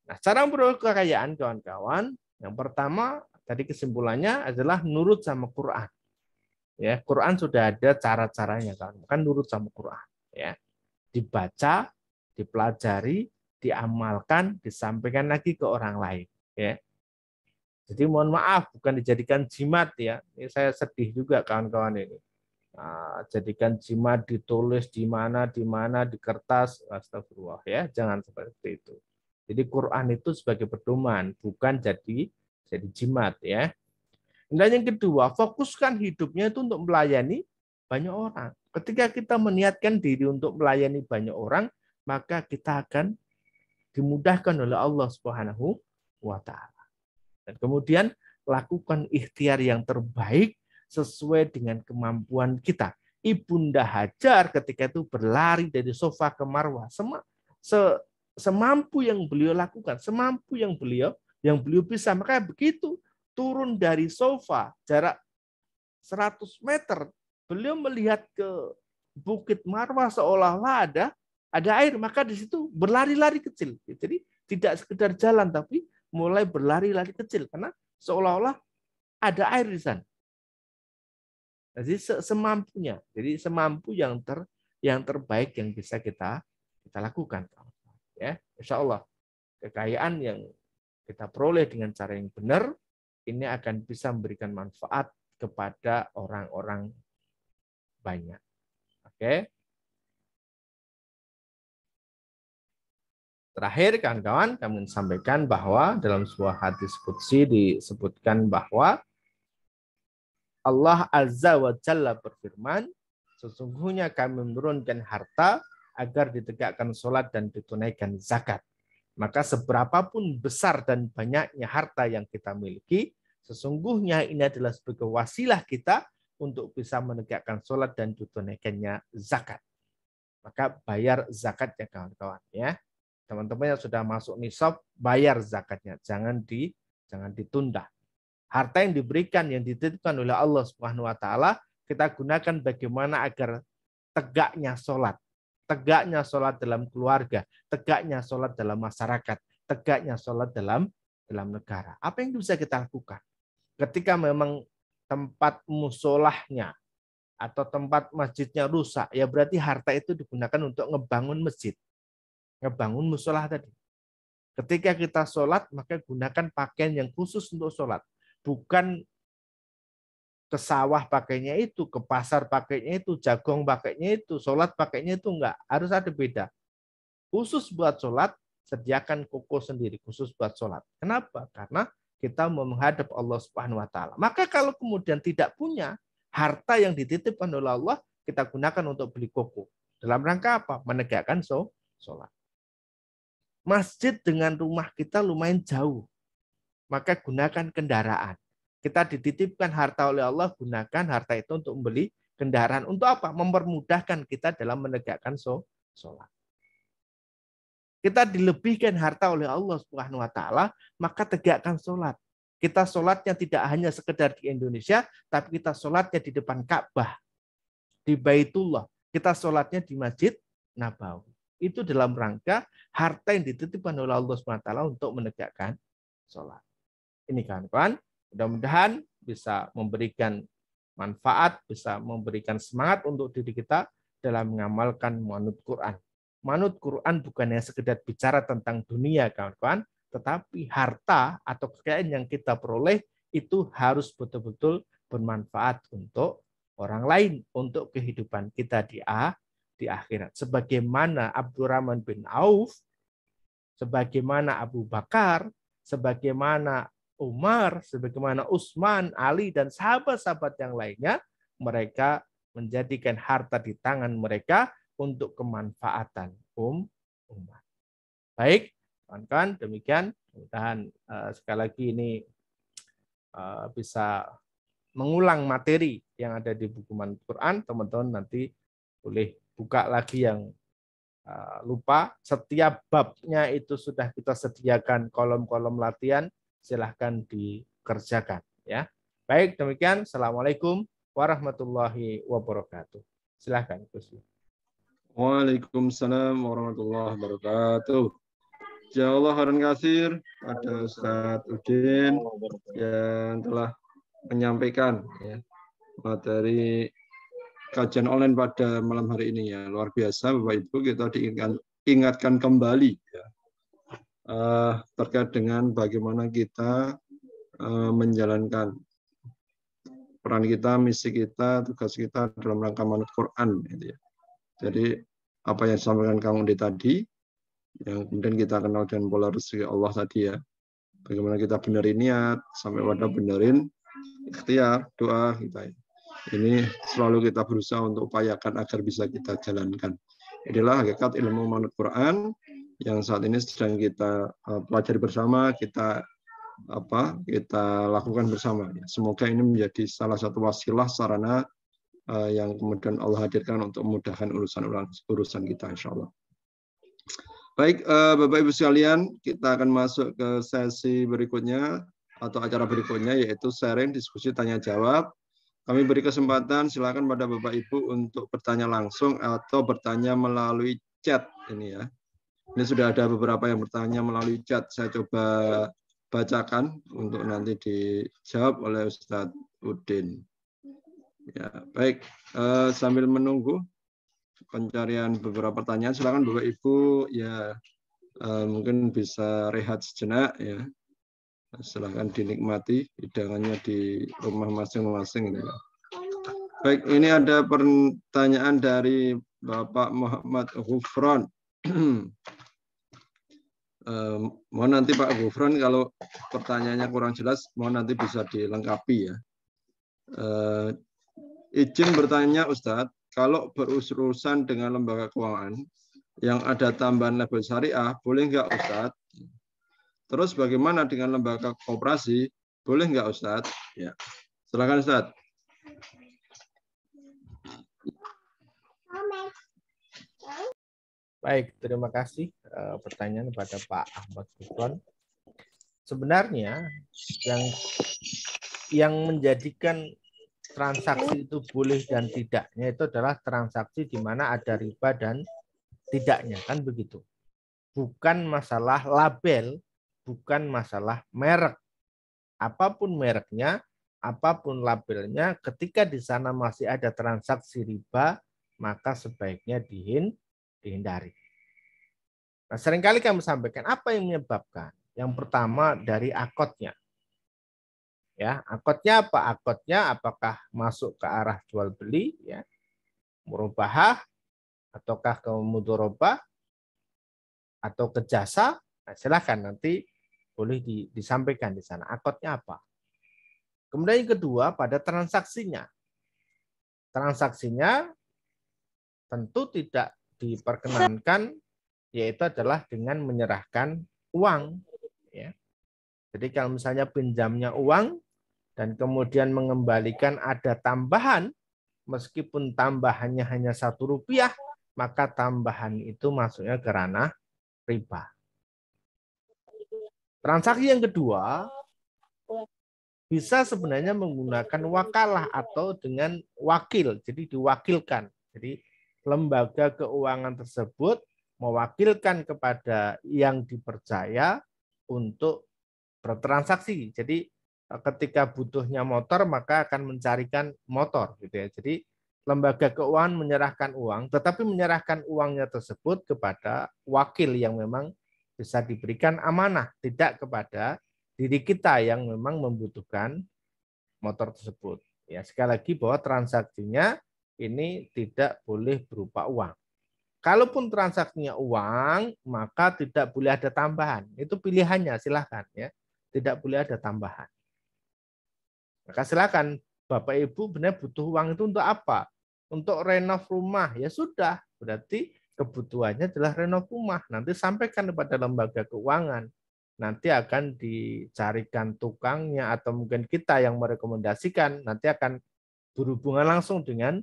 Nah, cara memperoleh kekayaan kawan-kawan, yang pertama tadi kesimpulannya adalah nurut sama Quran. Ya, Quran sudah ada cara-caranya kan nurut sama Quran ya. Dibaca, dipelajari, diamalkan, disampaikan lagi ke orang lain ya. Jadi mohon maaf bukan dijadikan jimat ya. Ini saya sedih juga kawan-kawan ini. Nah, jadikan jimat ditulis di mana di kertas, astagfirullah ya, jangan seperti itu. Jadi Quran itu sebagai pedoman, bukan jadi jimat ya. Dan yang kedua, fokuskan hidupnya itu untuk melayani banyak orang. Ketika kita meniatkan diri untuk melayani banyak orang, maka kita akan dimudahkan oleh Allah Subhanahu wa taala. Dan kemudian lakukan ikhtiar yang terbaik sesuai dengan kemampuan kita. Ibunda Hajar ketika itu berlari dari sofa ke Marwah, semampu yang beliau lakukan, semampu yang beliau bisa. Maka begitu turun dari sofa jarak 100 meter, beliau melihat ke Bukit Marwah seolah-olah ada air, maka di situ berlari-lari kecil. Jadi tidak sekedar jalan, tapi mulai berlari-lari kecil karena seolah-olah ada air di sana. Jadi semampunya, jadi semampu yang terbaik yang bisa kita lakukan. Ya, insya Allah kekayaan yang kita peroleh dengan cara yang benar ini akan bisa memberikan manfaat kepada orang-orang banyak. Oke. Terakhir kawan-kawan, kami sampaikan bahwa dalam sebuah hadis qudsi disebutkan bahwa Allah Azza wa Jalla berfirman, sesungguhnya kami menurunkan harta agar ditegakkan sholat dan ditunaikan zakat. Maka seberapapun besar dan banyaknya harta yang kita miliki, sesungguhnya ini adalah sebagai wasilah kita untuk bisa menegakkan sholat dan ditunaikannya zakat. Maka bayar zakatnya kawan-kawan ya. Teman-teman yang sudah masuk nisab, bayar zakatnya, jangan ditunda. Harta yang diberikan, yang dititipkan oleh Allah Subhanahu wa taala, kita gunakan bagaimana agar tegaknya sholat. Tegaknya sholat dalam keluarga, tegaknya sholat dalam masyarakat, tegaknya sholat dalam negara. Apa yang bisa kita lakukan? Ketika memang tempat musolahnya atau tempat masjidnya rusak, ya berarti harta itu digunakan untuk ngebangun masjid, ngebangun musolah tadi. Ketika kita sholat, maka gunakan pakaian yang khusus untuk sholat. Bukan ke sawah pakainya itu, ke pasar pakainya itu, jagung pakainya itu, sholat pakainya itu, enggak. Harus ada beda. Khusus buat sholat, sediakan koko sendiri, khusus buat sholat. Kenapa? Karena kita mau menghadap Allah Subhanahu wa taala. Maka kalau kemudian tidak punya harta yang dititipkan oleh Allah, kita gunakan untuk beli koko. Dalam rangka apa? Menegakkan sholat. Masjid dengan rumah kita lumayan jauh. Maka gunakan kendaraan. Kita dititipkan harta oleh Allah, gunakan harta itu untuk membeli kendaraan. Untuk apa? Mempermudahkan kita dalam menegakkan sholat. Kita dilebihkan harta oleh Allah Subhanahu wa taala, maka tegakkan sholat. Kita sholatnya tidak hanya sekedar di Indonesia, tapi kita sholatnya di depan Ka'bah, di Baitullah. Kita sholatnya di Masjid Nabawi. Itu dalam rangka harta yang dititipkan oleh Allah Subhanahu wa taala untuk menegakkan sholat. Ini kawan-kawan, mudah-mudahan bisa memberikan manfaat, bisa memberikan semangat untuk diri kita dalam mengamalkan manut Quran. Manut Quran bukan hanya sekedar bicara tentang dunia, kawan-kawan, tetapi harta atau kekayaan yang kita peroleh itu harus betul-betul bermanfaat untuk orang lain, untuk kehidupan kita di akhirat. Sebagaimana Abdurrahman bin Auf, sebagaimana Abu Bakar, sebagaimana Umar, sebagaimana Utsman, Ali, dan sahabat-sahabat yang lainnya, mereka menjadikan harta di tangan mereka untuk kemanfaatan umat. Baik, kawan-kawan, demikian. Mudah-mudahan sekali lagi ini bisa mengulang materi yang ada di buku Manut Quran. Teman-teman nanti boleh buka lagi yang lupa. Setiap babnya itu sudah kita sediakan kolom-kolom latihan. silahkan dikerjakan ya. Baik, demikian. Assalamualaikum warahmatullahi wabarakatuh. Silahkan, Gus. Waalaikumsalam warahmatullahi wabarakatuh. Insyaallah khairan kasir pada Ustadz Udin yang telah menyampaikan ya, materi kajian online pada malam hari ini ya. Luar biasa Bapak Ibu, kita diingatkan kembali ya, terkait dengan bagaimana kita menjalankan peran kita, misi kita, tugas kita dalam rangka manut Quran gitu ya. Jadi apa yang disampaikan Kang Undi tadi, yang kemudian kita kenal dengan pola rezeki Allah tadi ya. Bagaimana kita benerin niat, sampai pada benerin ikhtiar, doa kita. Ini selalu kita berusaha untuk upayakan agar bisa kita jalankan. Inilah hakikat ilmu manut Quran yang saat ini sedang kita pelajari bersama, kita lakukan bersama. Semoga ini menjadi salah satu wasilah sarana yang kemudian Allah hadirkan untuk memudahkan urusan kita, insya Allah. Baik, Bapak Ibu sekalian, kita akan masuk ke sesi berikutnya atau acara berikutnya, yaitu sharing, diskusi, tanya jawab. Kami beri kesempatan, silakan pada Bapak Ibu untuk bertanya langsung atau bertanya melalui chat ini ya. Ini sudah ada beberapa yang bertanya melalui chat. Saya coba bacakan untuk nanti dijawab oleh Ustadz Udin. Ya, baik. Sambil menunggu pencarian beberapa pertanyaan, silakan Bapak Ibu ya mungkin bisa rehat sejenak ya. Silakan dinikmati hidangannya di rumah masing-masing. Ya. Baik, ini ada pertanyaan dari Bapak Muhammad Ghufron. Mohon nanti Pak Ghufron kalau pertanyaannya kurang jelas, mohon nanti bisa dilengkapi ya. Izin bertanya Ustadz, kalau berurusan dengan lembaga keuangan yang ada tambahan label syariah, boleh nggak Ustadz? Terus bagaimana dengan lembaga koperasi? Boleh nggak Ustadz? Ya. Silakan Ustadz. Baik, terima kasih pertanyaan kepada Pak Ahmad Ghufron. Sebenarnya yang menjadikan transaksi itu boleh dan tidaknya itu adalah transaksi di mana ada riba dan tidaknya, kan begitu. Bukan masalah label, bukan masalah merek. Apapun mereknya, apapun labelnya, ketika di sana masih ada transaksi riba, maka sebaiknya dihindari. Nah, seringkali kami sampaikan apa yang menyebabkan. Yang pertama dari akotnya. Ya, akotnya apa? Akotnya apakah masuk ke arah jual beli, ya, murabahah, ataukah ke mudharabah, atau ke jasa? Nah, silakan nanti boleh disampaikan di sana. Akotnya apa? Kemudian yang kedua pada transaksinya. Transaksinya tentu tidak diperkenankan, yaitu adalah dengan menyerahkan uang. Ya. Jadi kalau misalnya pinjamnya uang dan kemudian mengembalikan ada tambahan, meskipun tambahannya hanya Rp1, maka tambahan itu masuknya ke ranah riba. Transaksi yang kedua bisa sebenarnya menggunakan wakalah atau dengan wakil, jadi diwakilkan. Jadi lembaga keuangan tersebut mewakilkan kepada yang dipercaya untuk bertransaksi. Jadi ketika butuhnya motor maka akan mencarikan motor gitu ya. Jadi lembaga keuangan menyerahkan uang, tetapi menyerahkan uangnya tersebut kepada wakil yang memang bisa diberikan amanah, tidak kepada diri kita yang memang membutuhkan motor tersebut. Ya, sekali lagi bahwa transaksinya ini tidak boleh berupa uang. Kalaupun transaksinya uang, maka tidak boleh ada tambahan. Itu pilihannya, silahkan ya. Tidak boleh ada tambahan. Maka silakan Bapak Ibu benar butuh uang itu untuk apa? Untuk renov rumah, ya sudah. Berarti kebutuhannya adalah renov rumah. Nanti sampaikan kepada lembaga keuangan. Nanti akan dicarikan tukangnya atau mungkin kita yang merekomendasikan. Nanti akan berhubungan langsung dengan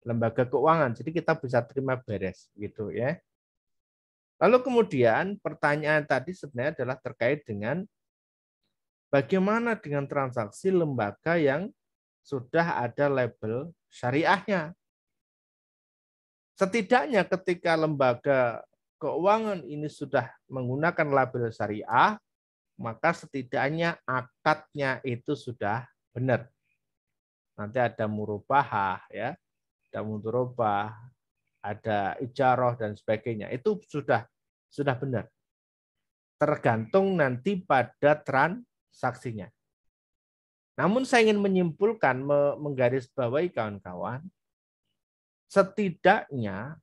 lembaga keuangan. Jadi kita bisa terima beres gitu ya. Lalu kemudian pertanyaan tadi sebenarnya adalah terkait dengan Bagaimana dengan transaksi lembaga yang sudah ada label syariahnya? Setidaknya ketika lembaga keuangan ini sudah menggunakan label syariah, maka setidaknya akadnya itu sudah benar. Nanti ada murabahah, ya, ada mudharabah, ada ijarah dan sebagainya. Itu sudah benar. Tergantung nanti pada transaksinya. Namun saya ingin menyimpulkan, menggarisbawahi kawan-kawan, setidaknya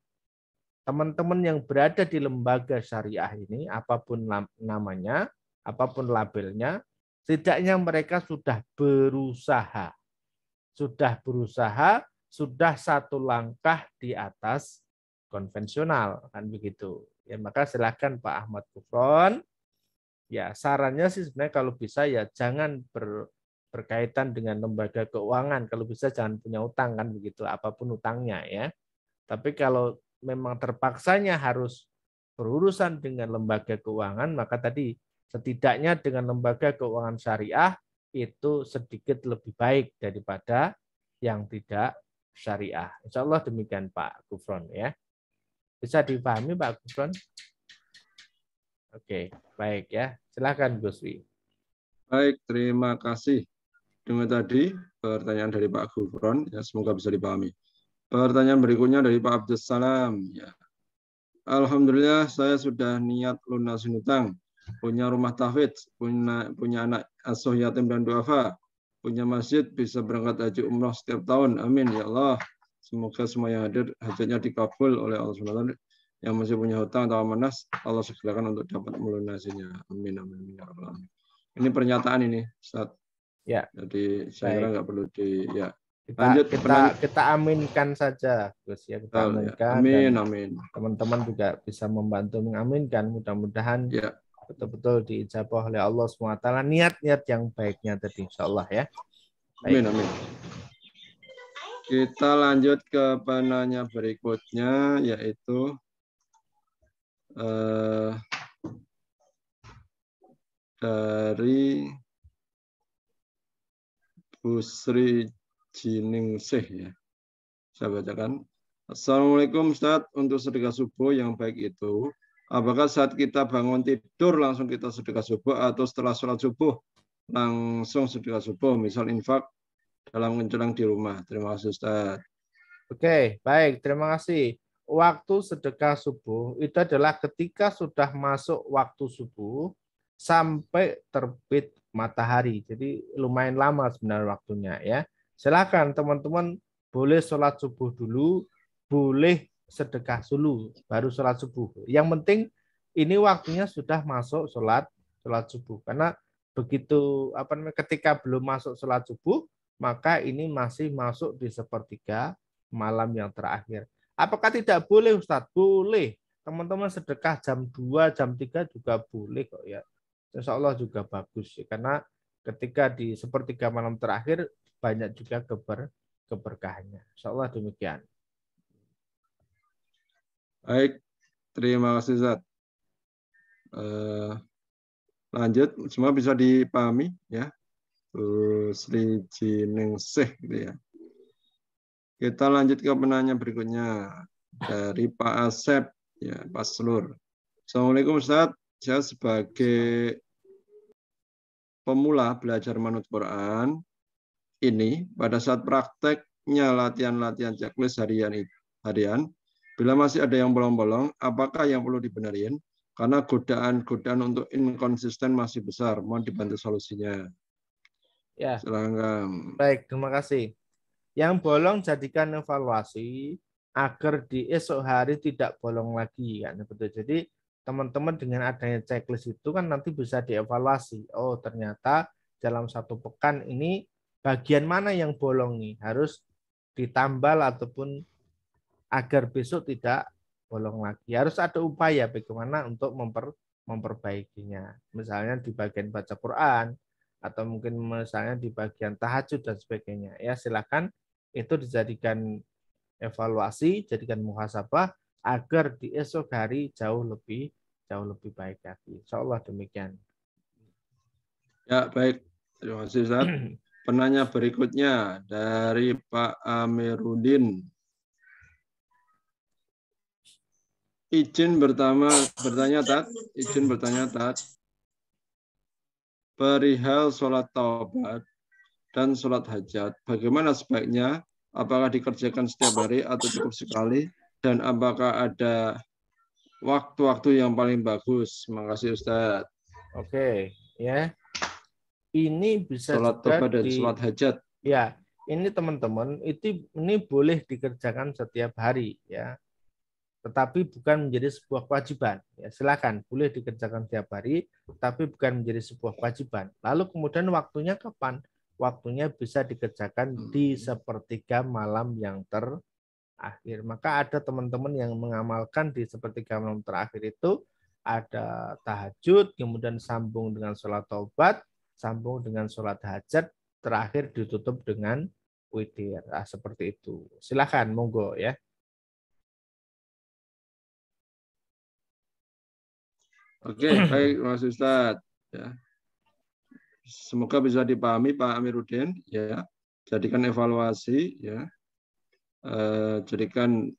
teman-teman yang berada di lembaga syariah ini, apapun namanya, apapun labelnya, setidaknya mereka sudah berusaha, sudah satu langkah di atas konvensional, kan begitu. Ya, maka silakan Pak Ahmad Gufron. Ya, sarannya sih sebenarnya kalau bisa ya jangan berkaitan dengan lembaga keuangan. Kalau bisa jangan punya utang, kan begitu, apapun utangnya, ya. Tapi kalau memang terpaksanya harus berurusan dengan lembaga keuangan, maka tadi setidaknya dengan lembaga keuangan syariah itu sedikit lebih baik daripada yang tidak syariah. Insya Allah demikian Pak Gufron, ya. Bisa dipahami Pak Gufron? Oke, baik ya. Silakan Gus Wi. Baik, terima kasih. Dengan tadi pertanyaan dari Pak Gufron, ya semoga bisa dipahami. Pertanyaan berikutnya dari Pak Abdus Salam. Ya. Alhamdulillah saya sudah niat lunasin hutang, punya rumah tahfidz, punya anak asuh yatim dan duafa, punya masjid, bisa berangkat haji umrah setiap tahun. Amin ya Allah. Semoga semua yang hadir hajatnya dikabul oleh Allah SWT. Yang masih punya hutang atau amanah, Allah segerakan untuk dapat melunasinya. Amin amin ya Allah. Ini pernyataan ini, Ustaz. Ya. Jadi saya kira nggak perlu ya. Kita aminkan saja, Gus, ya. Kita aminkan. Amin, amin. Teman-teman juga bisa membantu mengaminkan. Mudah-mudahan ya, betul-betul diijabah oleh Allah SWT niat-niat yang baiknya tadi, insya Allah, ya. Baik. Amin, amin. Kita lanjut ke penanya berikutnya, yaitu dari Bu Sri Jiningsih, ya. Saya bacakan. Assalamualaikum Ustaz, untuk sedekah subuh yang baik itu, apakah saat kita bangun tidur langsung kita sedekah subuh atau setelah sholat subuh langsung sedekah subuh, misal infak dalam menjelang di rumah? Terima kasih Ustaz. Oke, baik, terima kasih. Waktu sedekah subuh itu adalah ketika sudah masuk waktu subuh sampai terbit matahari. Jadi lumayan lama sebenarnya waktunya, ya. Silakan teman-teman boleh sholat subuh dulu, boleh sedekah dulu, baru sholat subuh. Yang penting ini waktunya sudah masuk sholat subuh. Karena begitu ketika belum masuk sholat subuh, maka ini masih masuk di sepertiga malam yang terakhir. Apakah tidak boleh Ustadz? Boleh. Teman-teman sedekah jam 2, jam 3 juga boleh kok, ya. Insya Allah juga bagus, ya. Karena ketika di sepertiga malam terakhir banyak juga keberkahannya. Insya Allah demikian. Baik, terima kasih Ustaz. Lanjut, semua bisa dipahami, ya. Sri Jiningsih, gitu ya. Kita lanjut ke penanya berikutnya dari Pak Asep, ya, Pak Selur. Assalamualaikum Ustaz, saya sebagai pemula belajar manut Quran ini pada saat prakteknya latihan checklist harian, bila masih ada yang bolong-bolong, apakah yang perlu dibenerin? Karena godaan untuk inkonsisten masih besar. Mohon dibantu solusinya. Ya. Silakan. Baik, terima kasih. Yang bolong jadikan evaluasi agar di esok hari tidak bolong lagi, kan betul. Jadi teman-teman dengan adanya checklist itu kan nanti bisa dievaluasi. Oh, ternyata dalam satu pekan ini bagian mana yang bolong nih, harus ditambal ataupun agar besok tidak bolong lagi. Harus ada upaya bagaimana untuk memperbaikinya. Misalnya di bagian baca Quran atau mungkin misalnya di bagian tahajud dan sebagainya. Ya, silakan itu dijadikan evaluasi, jadikan muhasabah agar di esok hari jauh lebih baik lagi. Insya Allah demikian. Ya, baik. Terima kasih, Ustaz. Penanya berikutnya dari Pak Amiruddin. Izin bertanya, Tat. Izin bertanya, Tat. Perihal sholat taubat dan sholat hajat, bagaimana sebaiknya? Apakah dikerjakan setiap hari atau cukup sekali? Dan apakah ada waktu-waktu yang paling bagus? Terima kasih, Ustaz. Oke, ya. Ini bisa Sholat juga taubat dan sholat hajat. ya, ini teman-teman, ini boleh dikerjakan setiap hari, ya. Tetapi bukan menjadi sebuah kewajiban. Ya, silakan, boleh dikerjakan setiap hari, tapi bukan menjadi sebuah kewajiban. Lalu kemudian waktunya kapan? Waktunya bisa dikerjakan di sepertiga malam yang terakhir. Maka ada teman-teman yang mengamalkan di sepertiga malam terakhir itu ada tahajud, kemudian sambung dengan sholat taubat, sambung dengan sholat hajat, terakhir ditutup dengan witir. Nah, seperti itu. Silakan, monggo ya. Oke, baik Mas Ustadz. Ya. Semoga bisa dipahami Pak Amiruddin. Ya, jadikan evaluasi. Ya, jadikan,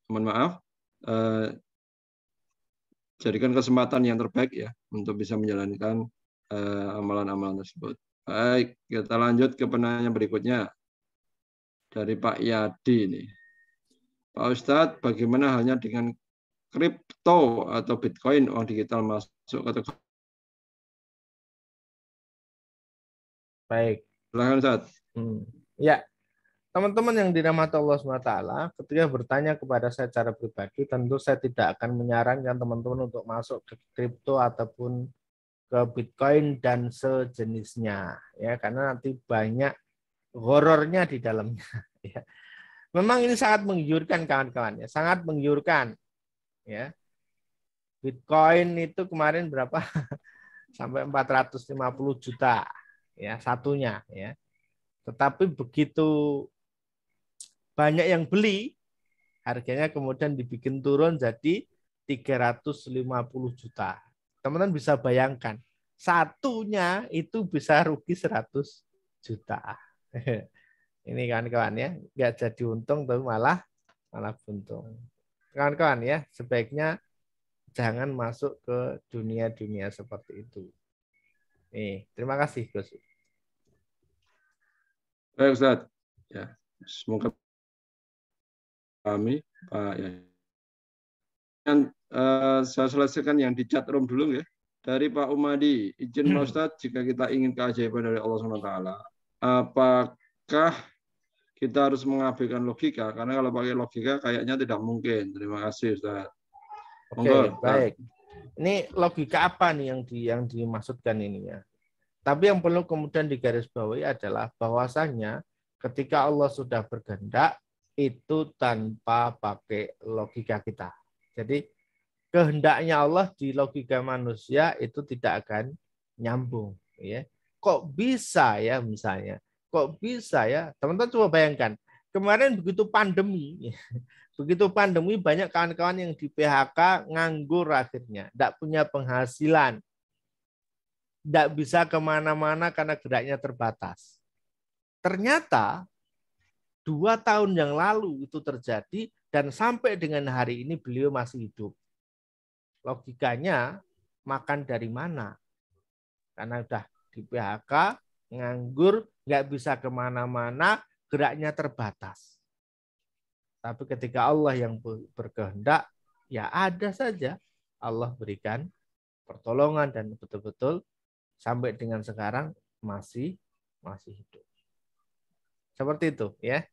mohon maaf, jadikan kesempatan yang terbaik ya untuk bisa menjalankan amalan-amalan tersebut. Baik, kita lanjut ke penanya berikutnya dari Pak Yadi ini. Pak Ustadz, bagaimana halnya dengan kripto atau Bitcoin, uang digital masuk kategori? Baik. Silakan Ustaz. Ya, teman-teman yang dirahmati Allah SWT, ketika bertanya kepada saya secara pribadi, tentu saya tidak akan menyarankan teman-teman untuk masuk ke kripto ataupun ke Bitcoin dan sejenisnya, ya, karena nanti banyak horornya di dalamnya. Ya. Memang ini sangat menggiurkan kawan-kawan, ya, sangat menggiurkan. Ya. Bitcoin itu kemarin berapa? Sampai 450 juta, ya, satunya, ya. Tetapi begitu banyak yang beli, harganya kemudian dibikin turun jadi 350 juta. Teman-teman bisa bayangkan, satunya itu bisa rugi 100 juta. Ini kawan-kawan ya, nggak jadi untung tapi malah buntung. Kawan-kawan ya, sebaiknya jangan masuk ke dunia-dunia seperti itu. Terima kasih Gus. Baik Ustaz. Ya, semoga kami Pak ya. Saya selesaikan yang di chat room dulu ya. Dari Pak Umadi, izin Pak Ustaz, jika kita ingin keajaiban dari Allah SWT, apakah kita harus mengabaikan logika? Karena kalau pakai logika kayaknya tidak mungkin. Terima kasih Ustaz. Oke, baik. Ini logika apa nih yang dimaksudkan ini ya? Tapi yang perlu kemudian digarisbawahi adalah bahwasanya ketika Allah sudah berkehendak itu tanpa pakai logika kita. Jadi kehendaknya Allah di logika manusia itu tidak akan nyambung. Ya. Kok bisa ya misalnya? Kok bisa ya? Teman-teman coba bayangkan. Kemarin begitu pandemi, banyak kawan-kawan yang di PHK nganggur akhirnya, tidak punya penghasilan. Tidak bisa kemana-mana karena geraknya terbatas. Ternyata 2 tahun yang lalu itu terjadi dan sampai dengan hari ini beliau masih hidup. Logikanya makan dari mana? Karena udah di PHK, nganggur, nggak bisa kemana-mana, geraknya terbatas. Tapi ketika Allah yang berkehendak, ya ada saja Allah berikan pertolongan dan betul-betul sampai dengan sekarang masih hidup. Seperti itu ya.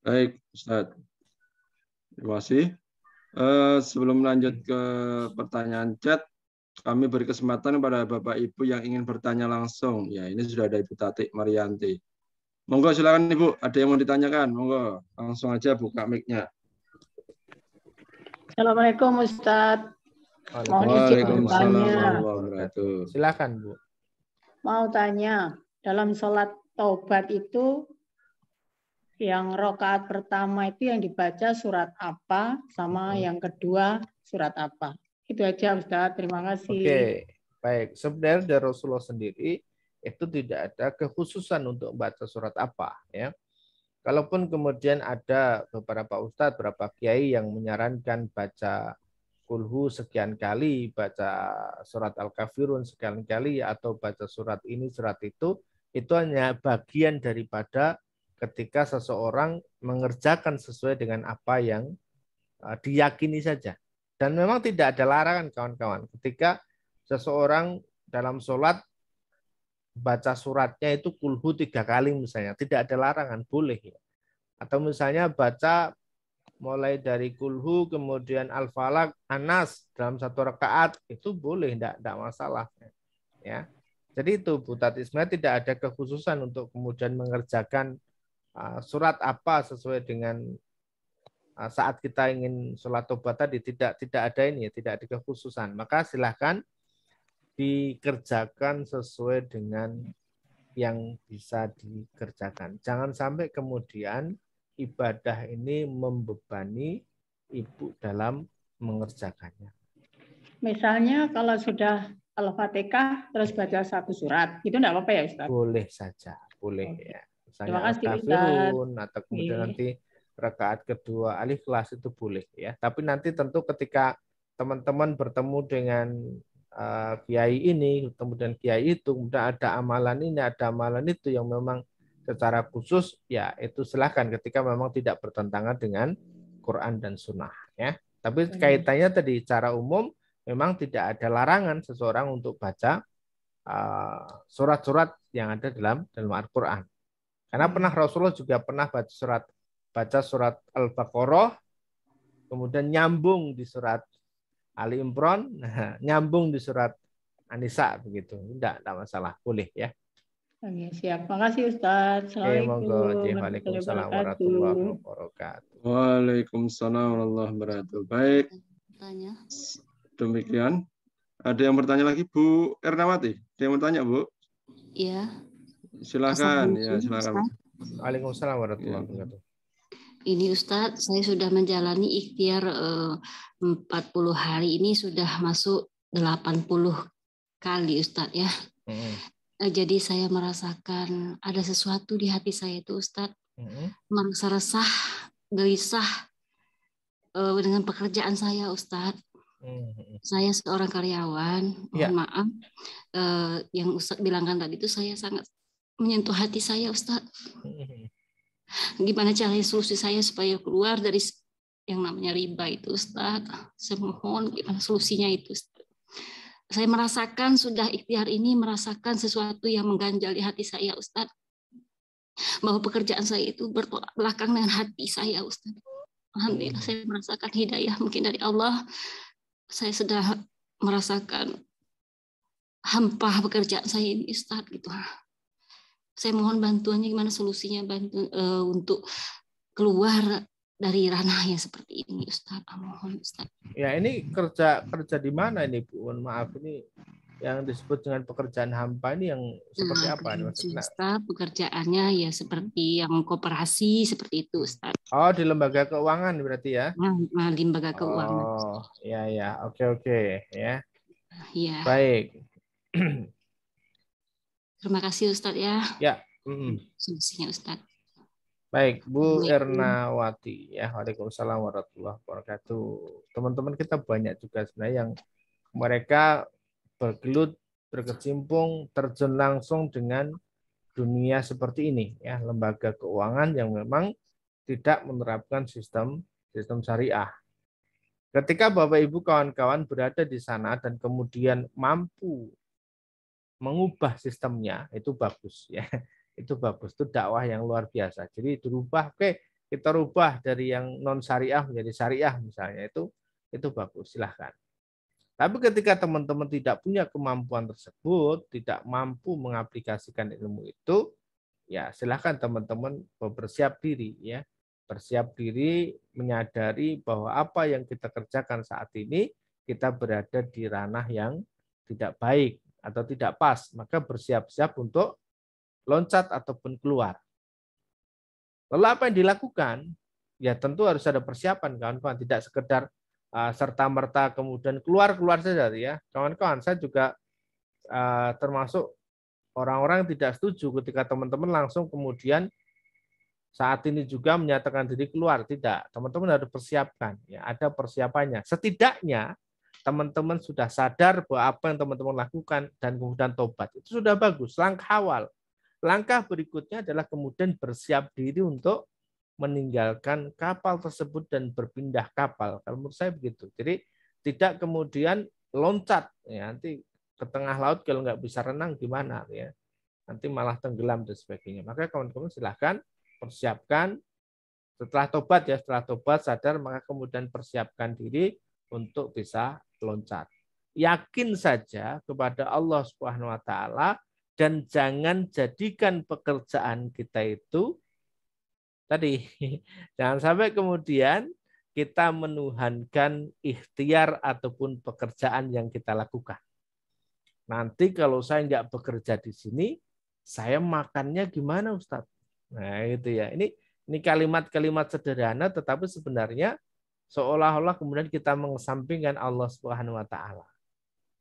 Baik, Ustaz. Terima kasih. Sebelum lanjut ke pertanyaan chat, kami beri kesempatan kepada Bapak Ibu yang ingin bertanya langsung. Ya, ini sudah ada Ibu Tatik Marianti. Monggo silakan Ibu, ada yang mau ditanyakan? Monggo, langsung aja buka mic-nya. Assalamualaikum Ustadz. Waalaikumsalam warahmatullahi wabarakatuh. Silakan Bu. Mau tanya, dalam sholat taubat itu yang rakaat pertama itu yang dibaca surat apa, sama yang kedua surat apa? Itu aja Ustadz, terima kasih. Oke, Baik, sebenarnya dari Rasulullah sendiri itu tidak ada kekhususan untuk membaca surat apa, ya. Kalaupun kemudian ada beberapa ustadz, beberapa kiai yang menyarankan baca kulhu sekian kali, baca surat Al-Kafirun sekian kali, atau baca surat ini, surat itu hanya bagian daripada ketika seseorang mengerjakan sesuai dengan apa yang diyakini saja. Dan memang tidak ada larangan kawan-kawan. Ketika seseorang dalam sholat baca suratnya itu kulhu 3 kali misalnya, tidak ada larangan, boleh ya. Atau misalnya baca mulai dari kulhu kemudian al-falaq, anas dalam 1 rakaat itu boleh, tidak masalah ya. Jadi itu Bu Tati, sebenarnya tidak ada kekhususan untuk kemudian mengerjakan surat apa sesuai dengan saat kita ingin sholat tobat tadi, tidak ada ini ya, tidak ada kekhususan. Maka silahkan dikerjakan sesuai dengan yang bisa dikerjakan. Jangan sampai kemudian ibadah ini membebani ibu dalam mengerjakannya. Misalnya kalau sudah Al-Fatihah terus baca 1 surat, itu enggak apa-apa ya Ustaz? Boleh saja, boleh ya. Misalnya Al-Kafirun atau kemudian nanti rakaat kedua Al-Ikhlas itu boleh ya. Tapi nanti tentu ketika teman-teman bertemu dengan kiai ini, kemudian kiai itu, kemudian ada amalan ini, ada amalan itu yang memang secara khusus, ya itu silahkan ketika memang tidak bertentangan dengan Quran dan Sunnah ya. Tapi kaitannya tadi secara umum memang tidak ada larangan seseorang untuk baca surat-surat yang ada dalam Al-Quran. Karena pernah Rasulullah juga pernah baca surat Al-Baqarah, kemudian nyambung di surat Ali Imran, nyambung di surat An-Nisa begitu. Tidak masalah, boleh ya. Oke, siap. Makasih Ustaz. Assalamualaikum Waalaikumsalam warahmatullahi wabarakatuh. Waalaikumsalam warahmatullahi wabarakatuh. Baik. Demikian. Ada yang bertanya lagi, Bu Ernawati? Ada yang bertanya, Bu? Iya. Silakan. Ya, silakan. Waalaikumsalam warahmatullahi wabarakatuh. Ini Ustadz, saya sudah menjalani ikhtiar 40 hari ini sudah masuk 80 kali Ustadz ya. Jadi saya merasakan ada sesuatu di hati saya itu Ustadz. Merasa resah, gelisah dengan pekerjaan saya Ustadz. Saya seorang karyawan, mohon maaf. Yang Ustadz bilangkan tadi itu saya sangat menyentuh hati saya Ustadz. Gimana caranya solusi saya supaya keluar dari yang namanya riba itu Ustaz? Saya mohon gimana solusinya itu Ustaz? Saya merasakan sudah ikhtiar ini merasakan sesuatu yang mengganjal di hati saya Ustaz. Bahwa pekerjaan saya itu bertolak belakang dengan hati saya Ustaz. Alhamdulillah saya merasakan hidayah mungkin dari Allah. Saya sudah merasakan hampa pekerjaan saya ini Ustaz gitu. Saya mohon bantuannya gimana solusinya untuk keluar dari ranah yang seperti ini Ustaz. Mohon Ustaz. Ya ini kerja di mana ini Bu? Maaf ini yang disebut dengan pekerjaan hampa ini yang seperti apa? Ustaz, pekerjaannya ya seperti yang koperasi seperti itu Ustaz. Oh di lembaga keuangan berarti ya? Di lembaga keuangan. Oh ya oke ya. Iya. Baik. Terima kasih Ustadz ya. Ya. Solusinya Ustadz. Baik, Bu Ernawati ya. Waalaikumsalam warahmatullahi wabarakatuh. Teman-teman kita banyak juga sebenarnya yang mereka bergelut, berkecimpung, terjun langsung dengan dunia seperti ini ya, lembaga keuangan yang memang tidak menerapkan sistem syariah. Ketika Bapak Ibu kawan-kawan berada di sana dan kemudian mampu mengubah sistemnya, itu bagus ya. Itu bagus, itu dakwah yang luar biasa. Jadi dirubah, kita rubah dari yang non syariah menjadi syariah misalnya, itu bagus, silahkan. Tapi ketika teman-teman tidak punya kemampuan tersebut, tidak mampu mengaplikasikan ilmu itu, ya silahkan teman-teman bersiap diri ya. Bersiap diri menyadari bahwa apa yang kita kerjakan saat ini kita berada di ranah yang tidak baik atau tidak pas, maka bersiap-siap untuk loncat ataupun keluar. Lalu apa yang dilakukan? Ya tentu harus ada persiapan kawan-kawan, tidak sekedar serta-merta kemudian keluar saja ya. Kawan-kawan, saya juga termasuk orang-orang tidak setuju ketika teman-teman langsung kemudian saat ini juga menyatakan diri keluar. Tidak, teman-teman harus persiapkan. Ya, ada persiapannya. Setidaknya teman-teman sudah sadar bahwa apa yang teman-teman lakukan dan kemudian tobat. Itu sudah bagus, langkah awal. Langkah berikutnya adalah kemudian bersiap diri untuk meninggalkan kapal tersebut dan berpindah kapal. Kalau menurut saya begitu. Jadi tidak kemudian loncat. Ya, nanti ke tengah laut kalau nggak bisa renang gimana? Ya, nanti malah tenggelam dan sebagainya. Maka kawan-kawan silahkan persiapkan setelah tobat sadar, maka kemudian persiapkan diri untuk bisa loncat. Yakin saja kepada Allah Subhanahu wa taala dan jangan jadikan pekerjaan kita itu tadi jangan sampai kemudian kita menuhankan ikhtiar ataupun pekerjaan yang kita lakukan. Nanti kalau saya nggak bekerja di sini, saya makannya gimana, Ustadz? Nah, itu ya. Ini kalimat-kalimat sederhana tetapi sebenarnya seolah-olah kemudian kita mengesampingkan Allah Subhanahu wa taala.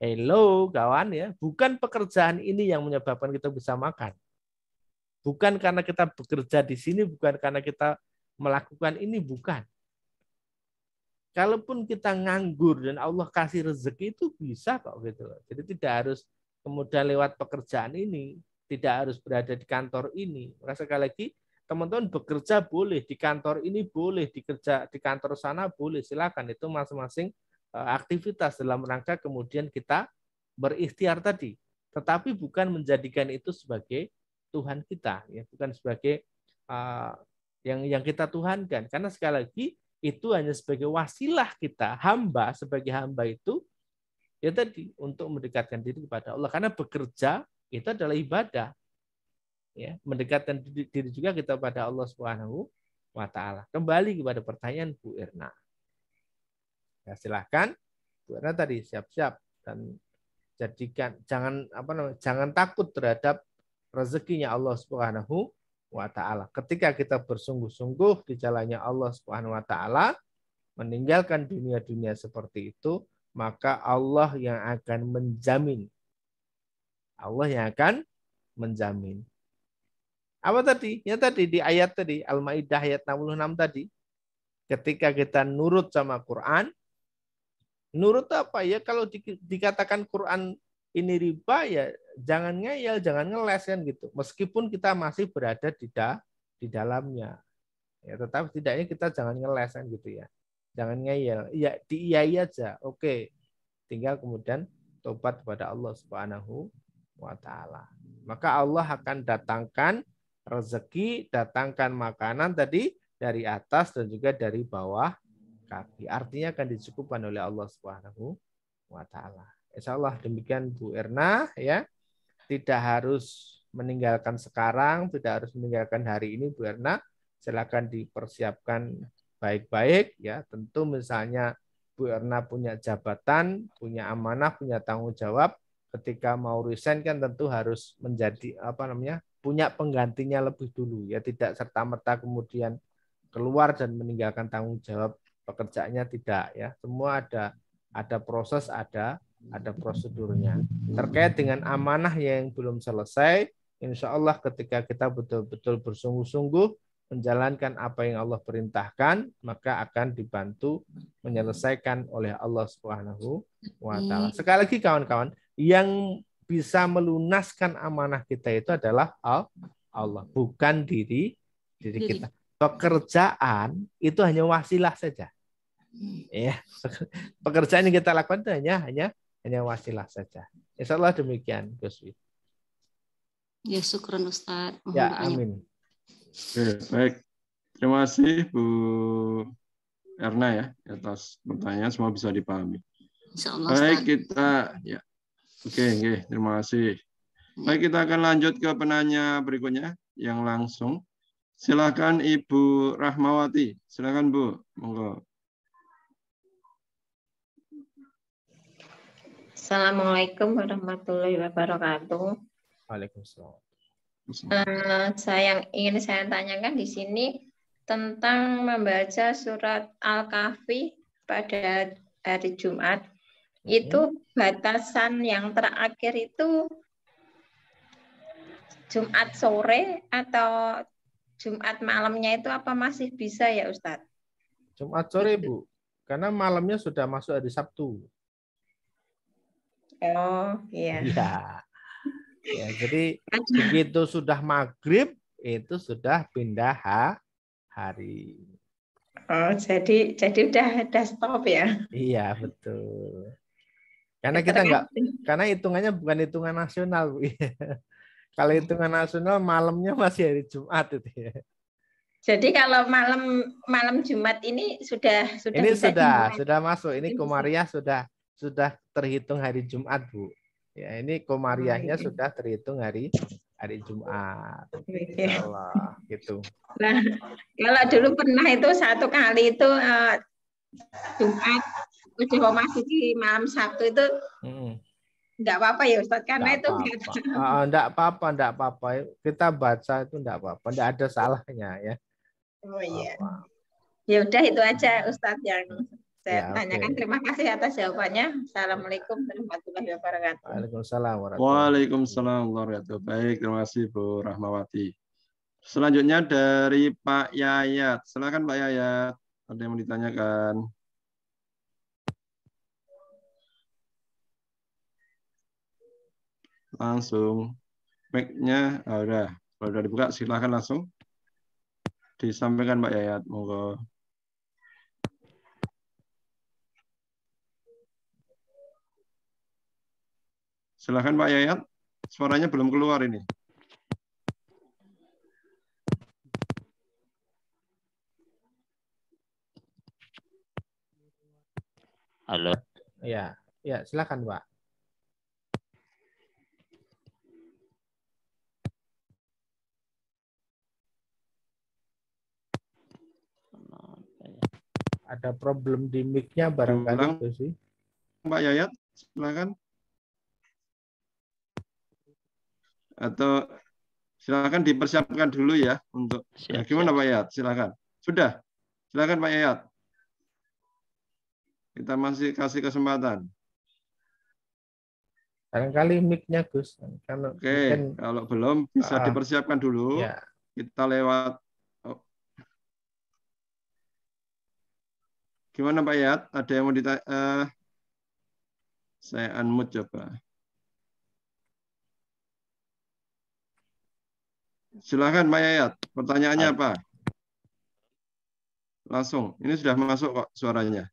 Hello, kawan ya, bukan pekerjaan ini yang menyebabkan kita bisa makan. Bukan karena kita bekerja di sini, bukan karena kita melakukan ini, bukan. Kalaupun kita nganggur dan Allah kasih rezeki itu bisa kok gitu. Jadi tidak harus kemudian lewat pekerjaan ini. Tidak harus berada di kantor ini. Maka sekali lagi, teman-teman bekerja boleh, di kantor ini boleh, dikerja di kantor sana boleh, silakan. Itu masing-masing aktivitas dalam rangka kemudian kita berikhtiar tadi. Tetapi bukan menjadikan itu sebagai Tuhan kita, ya, bukan sebagai yang kita tuhankan. Karena sekali lagi, itu hanya sebagai wasilah kita, hamba, sebagai hamba itu, ya tadi, untuk mendekatkan diri kepada Allah. Karena bekerja itu adalah ibadah. Ya, mendekatkan diri juga kita pada Allah Subhanahu wa taala. Kembali kepada pertanyaan Bu Irna. Ya, silahkan Bu Irna tadi siap-siap dan jadikan jangan takut terhadap rezekinya Allah Subhanahu wa taala. Ketika kita bersungguh-sungguh di jalannya Allah Subhanahu wa taala, meninggalkan dunia-dunia seperti itu, maka Allah yang akan menjamin. Allah yang akan menjamin. Apa tadi? Ya tadi di ayat tadi Al-Maidah ayat 66 tadi. Ketika kita nurut sama Quran, nurut apa ya? Kalau dikatakan Quran ini riba ya jangan ngeyel, jangan ngeles kan gitu. Meskipun kita masih berada di dalamnya. Ya, tetapi tidaknya kita jangan ngeles kan gitu ya. Jangan ngeyel. Ya diiyai aja. Oke. Tinggal kemudian tobat kepada Allah Subhanahu wa taala. Maka Allah akan datangkan rezeki, datangkan makanan tadi dari atas dan juga dari bawah kaki. Artinya akan dicukupkan oleh Allah Subhanahu wa taala. Insyaallah demikian Bu Erna ya. Tidak harus meninggalkan sekarang, tidak harus meninggalkan hari ini Bu Erna. Silakan dipersiapkan baik-baik ya. Tentu misalnya Bu Erna punya jabatan, punya amanah, punya tanggung jawab. Ketika mau resign kan tentu harus menjadi punya penggantinya lebih dulu ya, tidak serta-merta kemudian keluar dan meninggalkan tanggung jawab pekerjaannya, tidak ya. Semua ada proses, ada prosedurnya. Terkait dengan amanah yang belum selesai, insya Allah ketika kita betul-betul bersungguh-sungguh menjalankan apa yang Allah perintahkan, maka akan dibantu menyelesaikan oleh Allah Subhanahu wa taala. Sekali lagi kawan-kawan, yang bisa melunaskan amanah kita itu adalah Allah, bukan diri kita. Pekerjaan itu hanya wasilah saja. Ya, pekerjaan yang kita lakukan itu hanya wasilah saja. Insyaallah demikian, Gus Wi. Ya, syukran Ustaz. Ya, amin. Oke, baik. Terima kasih Bu Erna ya atas pertanyaan, semua bisa dipahami. Insyaallah, baik, Ustaz. kita ya. Oke, terima kasih. Baik, kita akan lanjut ke penanya berikutnya yang langsung. Silakan Ibu Rahmawati. Silakan Bu. Monggo. Assalamualaikum warahmatullahi wabarakatuh. Waalaikumsalam. Yang ingin saya tanyakan di sini tentang membaca surat Al-Kahfi pada hari Jumat. Itu batasan yang terakhir itu Jumat sore atau Jumat malamnya itu apa masih bisa ya Ustadz? Jumat sore Bu, karena malamnya sudah masuk hari Sabtu. Oh iya. Iya. Ya, jadi begitu sudah maghrib itu sudah pindah hari. Oh jadi udah stop ya? Iya betul. Karena kita karena hitungannya bukan hitungan nasional Bu. Kalau hitungan nasional malamnya masih hari Jumat itu ya. Jadi kalau malam Jumat ini sudah ini bisa sudah masuk. Ini Komariah sudah terhitung hari Jumat Bu. Ya, ini Komariahnya sudah terhitung hari Jumat. Insyaallah gitu. Nah, kalau dulu pernah itu satu kali itu Jumat udah memasuki malam Sabtu itu enggak apa-apa ya Ustaz karena itu enggak apa-apa. Kita baca itu enggak apa-apa, enggak ada salahnya ya. Oh iya. Ya udah itu aja Ustaz yang saya tanyakan. Terima kasih atas jawabannya. Assalamualaikum warahmatullahi wabarakatuh. Waalaikumsalam warahmatullahi wabarakatuh. Baik, terima kasih Bu Rahmawati. Selanjutnya dari Pak Yayat. Silakan Pak Yayat. Ada yang mau ditanyakan? Langsung. Mic-nya udah. Kalau udah dibuka silakan langsung disampaikan Pak Yayat. Monggo. Silakan Pak Yayat. Suaranya belum keluar ini. Halo. Ya, silakan Pak. Ada problem di mic-nya barangkali itu sih. Pak Yayat, silakan. Atau silakan dipersiapkan dulu ya untuk gimana Pak Yayat? Silakan. Sudah. Silakan Pak Yayat. Kita masih kasih kesempatan. Barangkali mic-nya Gus. Oke, kalau belum bisa dipersiapkan dulu. Ya. Kita lewat. Gimana Pak Yayat? Ada yang mau ditanya? Saya unmute coba. Silakan Pak Yayat. Pertanyaannya apa? Langsung. Ini sudah masuk kok suaranya.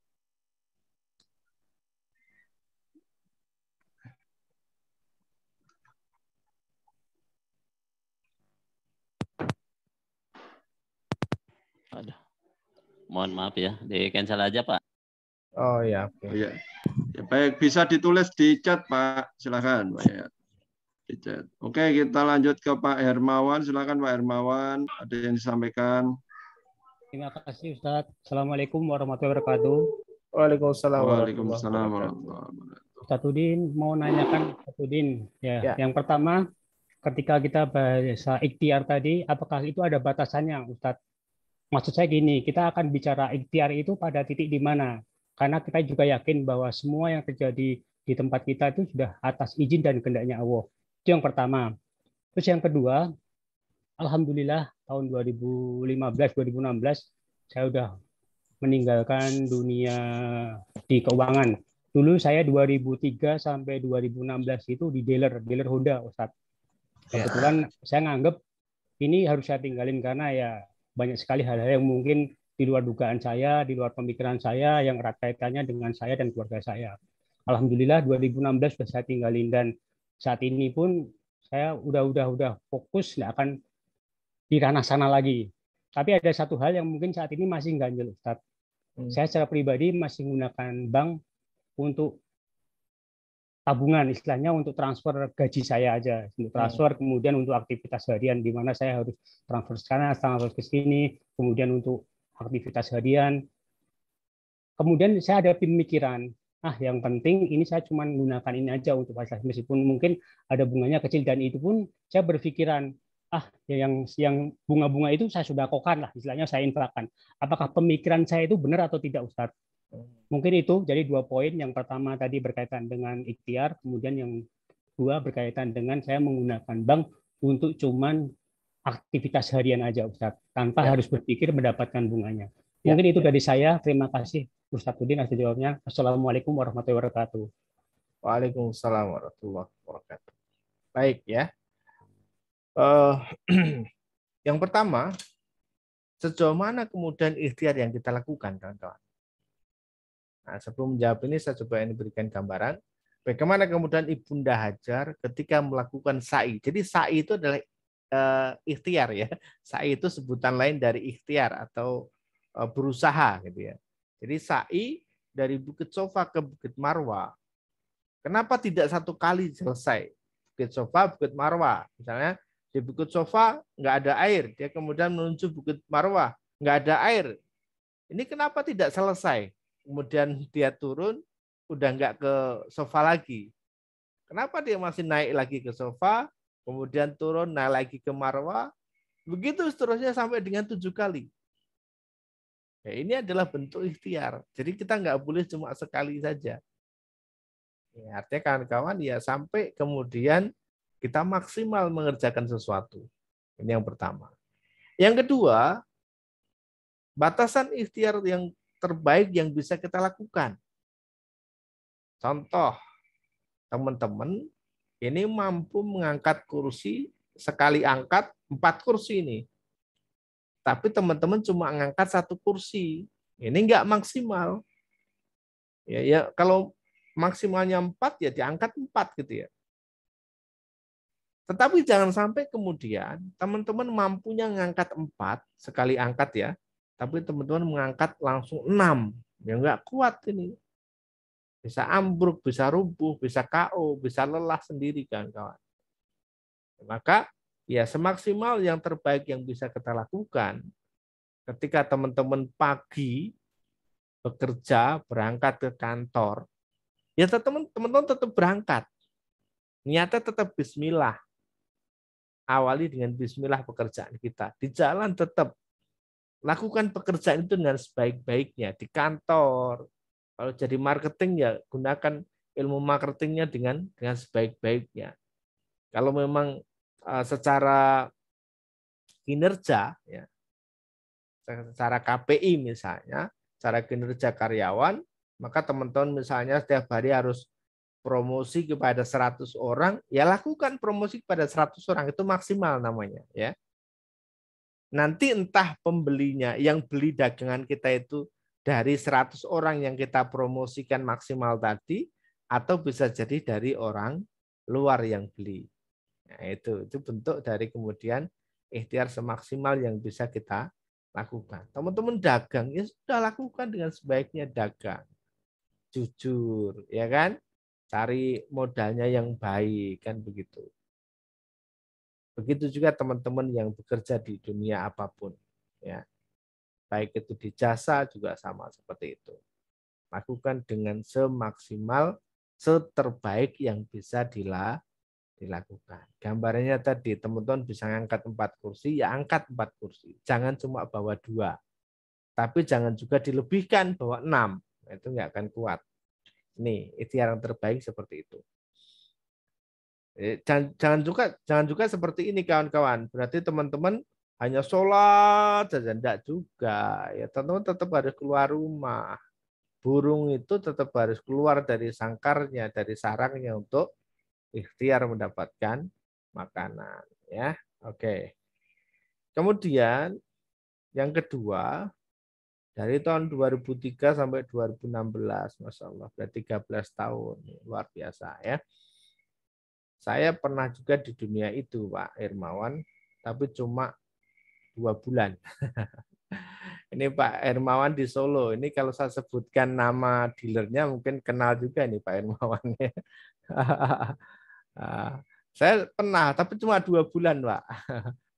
Aduh. Mohon maaf ya, di cancel aja Pak. Oh ya, oke. Oh, ya. Ya, baik, bisa ditulis di chat Pak. Silakan Pak Yayat. Di chat. Oke, kita lanjut ke Pak Hermawan. Silakan Pak Hermawan, ada yang disampaikan. Terima kasih Ustaz. Assalamualaikum warahmatullahi wabarakatuh. Waalaikumsalam warahmatullahi wabarakatuh. Ustaz Udin mau nanyakan Ustaz Udin. Ya. Yang pertama, ketika kita bahasa ikhtiar tadi, apakah itu ada batasannya Ustaz? Maksud saya gini, kita akan bicara ikhtiar itu pada titik di mana? Karena kita juga yakin bahwa semua yang terjadi di tempat kita itu sudah atas izin dan kehendaknya Allah. Itu yang pertama. Terus yang kedua, alhamdulillah tahun 2015-2016 saya sudah meninggalkan dunia di keuangan. Dulu saya 2003 sampai 2016 itu di dealer Honda, Ustaz. Kebetulan saya nganggep ini harus saya tinggalin karena ya banyak sekali hal-hal yang mungkin di luar dugaan saya, di luar pemikiran saya yang erat kaitannya dengan saya dan keluarga saya. Alhamdulillah 2016 sudah saya tinggalin dan saat ini pun saya udah fokus nggak akan di ranah sana lagi. Tapi ada satu hal yang mungkin saat ini masih ganjel, Ustaz. Saya secara pribadi masih menggunakan bank untuk tabungan, istilahnya untuk transfer gaji saya aja, untuk transfer kemudian untuk aktivitas harian di mana saya harus transfer sana, transfer ke sini, kemudian untuk aktivitas harian. Kemudian saya ada pemikiran, yang penting ini saya cuma menggunakan ini aja untuk fasilitas, meskipun mungkin ada bunganya kecil dan itu pun saya berpikiran, yang bunga-bunga itu saya sudah kokan lah, istilahnya saya infakkan. Apakah pemikiran saya itu benar atau tidak, Ustaz? Mungkin itu jadi 2 poin. Yang pertama tadi berkaitan dengan ikhtiar, kemudian yang 2 berkaitan dengan saya menggunakan bank untuk cuman aktivitas harian aja, Ustadz, tanpa harus berpikir mendapatkan bunganya. Mungkin itu dari saya. Terima kasih Ustadz Udin atas jawabnya. Assalamualaikum warahmatullahi wabarakatuh. Waalaikumsalam warahmatullahi wabarakatuh. Baik ya. Yang pertama, sejauh mana kemudian ikhtiar yang kita lakukan, kawan-kawan? Nah, sebelum menjawab ini, saya coba ini berikan gambaran. Bagaimana kemudian Ibunda Hajar ketika melakukan sa'i. Jadi sa'i itu adalah ikhtiar ya. Sa'i itu sebutan lain dari ikhtiar atau berusaha gitu ya. Jadi sa'i dari Bukit Sofa ke Bukit Marwa. Kenapa tidak satu kali selesai? Bukit Sofa, Bukit Marwa. Misalnya di Bukit Sofa nggak ada air, dia kemudian menuju Bukit Marwa, nggak ada air. Ini kenapa tidak selesai? Kemudian dia turun, udah nggak ke Sofa lagi. Kenapa dia masih naik lagi ke Sofa, kemudian turun, naik lagi ke Marwa, begitu seterusnya sampai dengan 7 kali. Ya, ini adalah bentuk ikhtiar. Jadi kita nggak boleh cuma sekali saja. Ya, artinya kawan-kawan ya sampai kemudian kita maksimal mengerjakan sesuatu. Ini yang pertama. Yang kedua, batasan ikhtiar yang terbaik yang bisa kita lakukan. Contoh, teman-teman ini mampu mengangkat kursi, sekali angkat 4 kursi ini. Tapi teman-teman cuma mengangkat 1 kursi. Ini enggak maksimal. Ya, kalau maksimalnya 4 ya diangkat 4 gitu ya. Tetapi jangan sampai kemudian teman-teman mampunya mengangkat 4 sekali angkat ya. Tapi teman-teman mengangkat langsung 6. Ya enggak kuat ini. Bisa ambruk, bisa rubuh, bisa KO, bisa lelah sendiri kan kawan. Maka ya semaksimal yang terbaik yang bisa kita lakukan ketika teman-teman pagi bekerja, berangkat ke kantor, ya teman-teman tetap berangkat. Niatnya tetap bismillah. Awali dengan bismillah pekerjaan kita. Di jalan tetap lakukan pekerjaan itu dengan sebaik-baiknya. Di kantor, kalau jadi marketing ya gunakan ilmu marketingnya dengan sebaik-baiknya. Kalau memang secara kinerja, ya, secara KPI misalnya, secara kinerja karyawan, maka teman-teman misalnya setiap hari harus promosi kepada 100 orang, ya lakukan promosi kepada 100 orang, itu maksimal namanya. Ya. Nanti entah pembelinya, yang beli dagangan kita itu dari 100 orang yang kita promosikan maksimal tadi, atau bisa jadi dari orang luar yang beli. Nah, itu bentuk dari kemudian ikhtiar semaksimal yang bisa kita lakukan. Teman-teman dagang, ya sudah lakukan dengan sebaiknya dagang. Jujur, ya kan? Cari modalnya yang baik, kan begitu. Begitu juga teman-teman yang bekerja di dunia apapun. Ya. Baik itu di jasa juga sama seperti itu. Lakukan dengan semaksimal, seterbaik yang bisa dilakukan. Gambarannya tadi, teman-teman bisa angkat 4 kursi, ya angkat 4 kursi. Jangan cuma bawa 2. Tapi jangan juga dilebihkan, bawa 6. Itu nggak akan kuat. Ini ikhtiar yang terbaik seperti itu. Jangan juga seperti ini kawan-kawan. Berarti teman-teman hanya sholat saja, enggak juga. Ya teman-teman tetap harus keluar rumah. Burung itu tetap harus keluar dari sangkarnya, dari sarangnya untuk ikhtiar mendapatkan makanan. Ya, oke. Kemudian yang kedua, dari tahun 2003 sampai 2016, Masya Allah, berarti 13 tahun, luar biasa ya. Saya pernah juga di dunia itu, Pak Hermawan, tapi cuma 2 bulan. Ini Pak Hermawan di Solo. Ini kalau saya sebutkan nama dealernya mungkin kenal juga nih Pak Hermawan. Saya pernah, tapi cuma 2 bulan, Pak.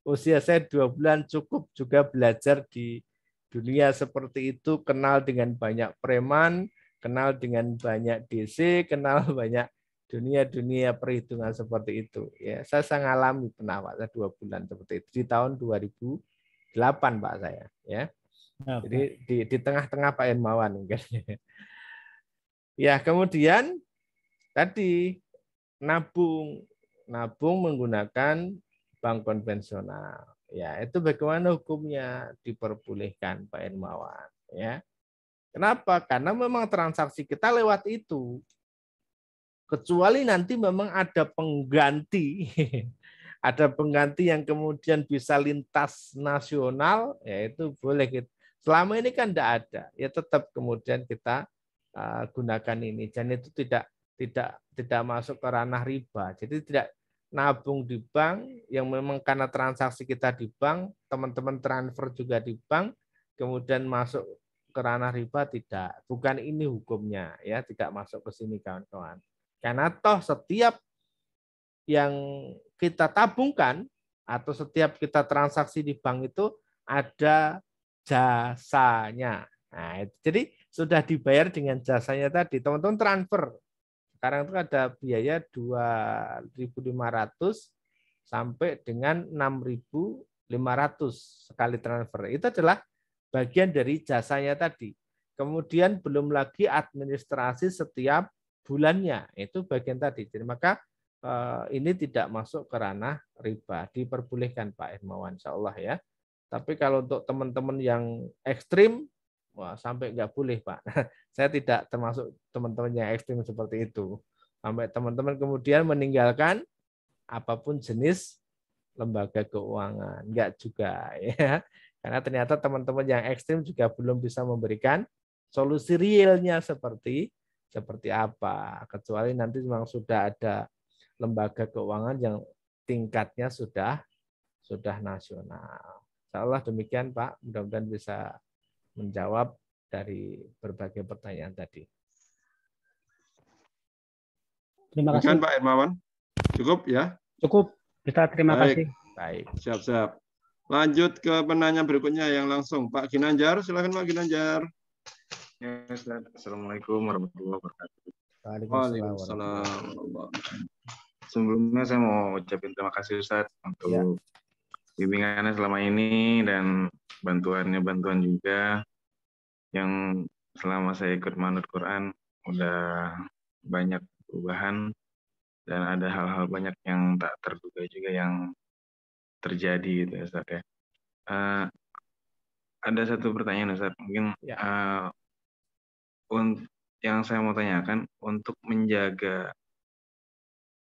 Usia saya 2 bulan cukup juga belajar di dunia seperti itu, kenal dengan banyak preman, kenal dengan banyak DC, kenal banyak dunia perhitungan seperti itu. Ya, saya mengalami pernah Pak, 2 bulan seperti itu di tahun 2008 Pak saya. Ya. Jadi di tengah-tengah Pak Hermawan mungkin. Ya, kemudian tadi nabung menggunakan bank konvensional. Ya, itu bagaimana hukumnya? Diperbolehkan Pak Hermawan, ya. Kenapa? Karena memang transaksi kita lewat itu. Kecuali nanti memang ada pengganti. Ada pengganti yang kemudian bisa lintas nasional, ya itu boleh. Selama ini kan tidak ada, ya tetap kemudian kita gunakan ini. Dan itu tidak masuk ke ranah riba. Jadi tidak nabung di bank yang memang karena transaksi kita di bank, teman-teman transfer juga di bank, kemudian masuk ke ranah riba, tidak. Bukan ini hukumnya, ya tidak masuk ke sini kawan-kawan. Karena toh setiap yang kita tabungkan atau setiap kita transaksi di bank itu ada jasanya. Nah, jadi sudah dibayar dengan jasanya tadi. Teman-teman transfer. Sekarang itu ada biaya 2.500 sampai dengan 6.500 sekali transfer. Itu adalah bagian dari jasanya tadi. Kemudian belum lagi administrasi setiap bulannya. Itu bagian tadi. Jadi maka ini tidak masuk ke ranah riba. Diperbolehkan Pak Hermawan, insya Allah ya. Tapi kalau untuk teman-teman yang ekstrim, wah, sampai nggak boleh, Pak. Saya tidak termasuk teman-teman yang ekstrim seperti itu. Sampai teman-teman kemudian meninggalkan apapun jenis lembaga keuangan. Enggak juga, ya. Karena ternyata teman-teman yang ekstrim juga belum bisa memberikan solusi realnya seperti apa. Kecuali nanti memang sudah ada lembaga keuangan yang tingkatnya sudah nasional. Insya Allah demikian, Pak. Mudah-mudahan bisa menjawab dari berbagai pertanyaan tadi. Terima kasih. Pak Hermawan. Cukup ya? Cukup. Kita terima kasih. Baik. Siap-siap. Lanjut ke penanya berikutnya yang langsung. Pak Ginanjar, silakan Pak Ginanjar. Ya, Assalamualaikum warahmatullahi wabarakatuh. Waalaikumsalam. Sebelumnya saya mau ucapin terima kasih Ustadz untuk bimbingannya selama ini dan bantuan juga yang selama saya ikut manut Quran udah banyak perubahan dan ada hal-hal banyak yang tak terduga juga yang terjadi gitu ya Ustadz ya. Ada satu pertanyaan Ustadz, mungkin yang saya mau tanyakan untuk menjaga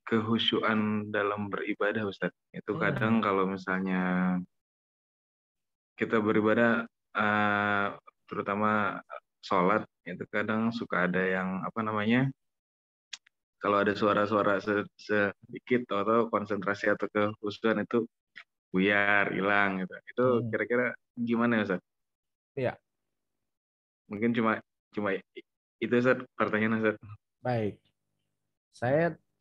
kehusyuan dalam beribadah Ustadz. Itu kadang kalau misalnya kita beribadah terutama sholat itu kadang suka ada yang kalau ada suara-suara sedikit atau konsentrasi atau kehusyuan itu buyar, hilang gitu. Itu kira-kira gimana Ustadz? Iya. Mungkin cuma itu Ustadz pertanyaan Ustadz. Baik.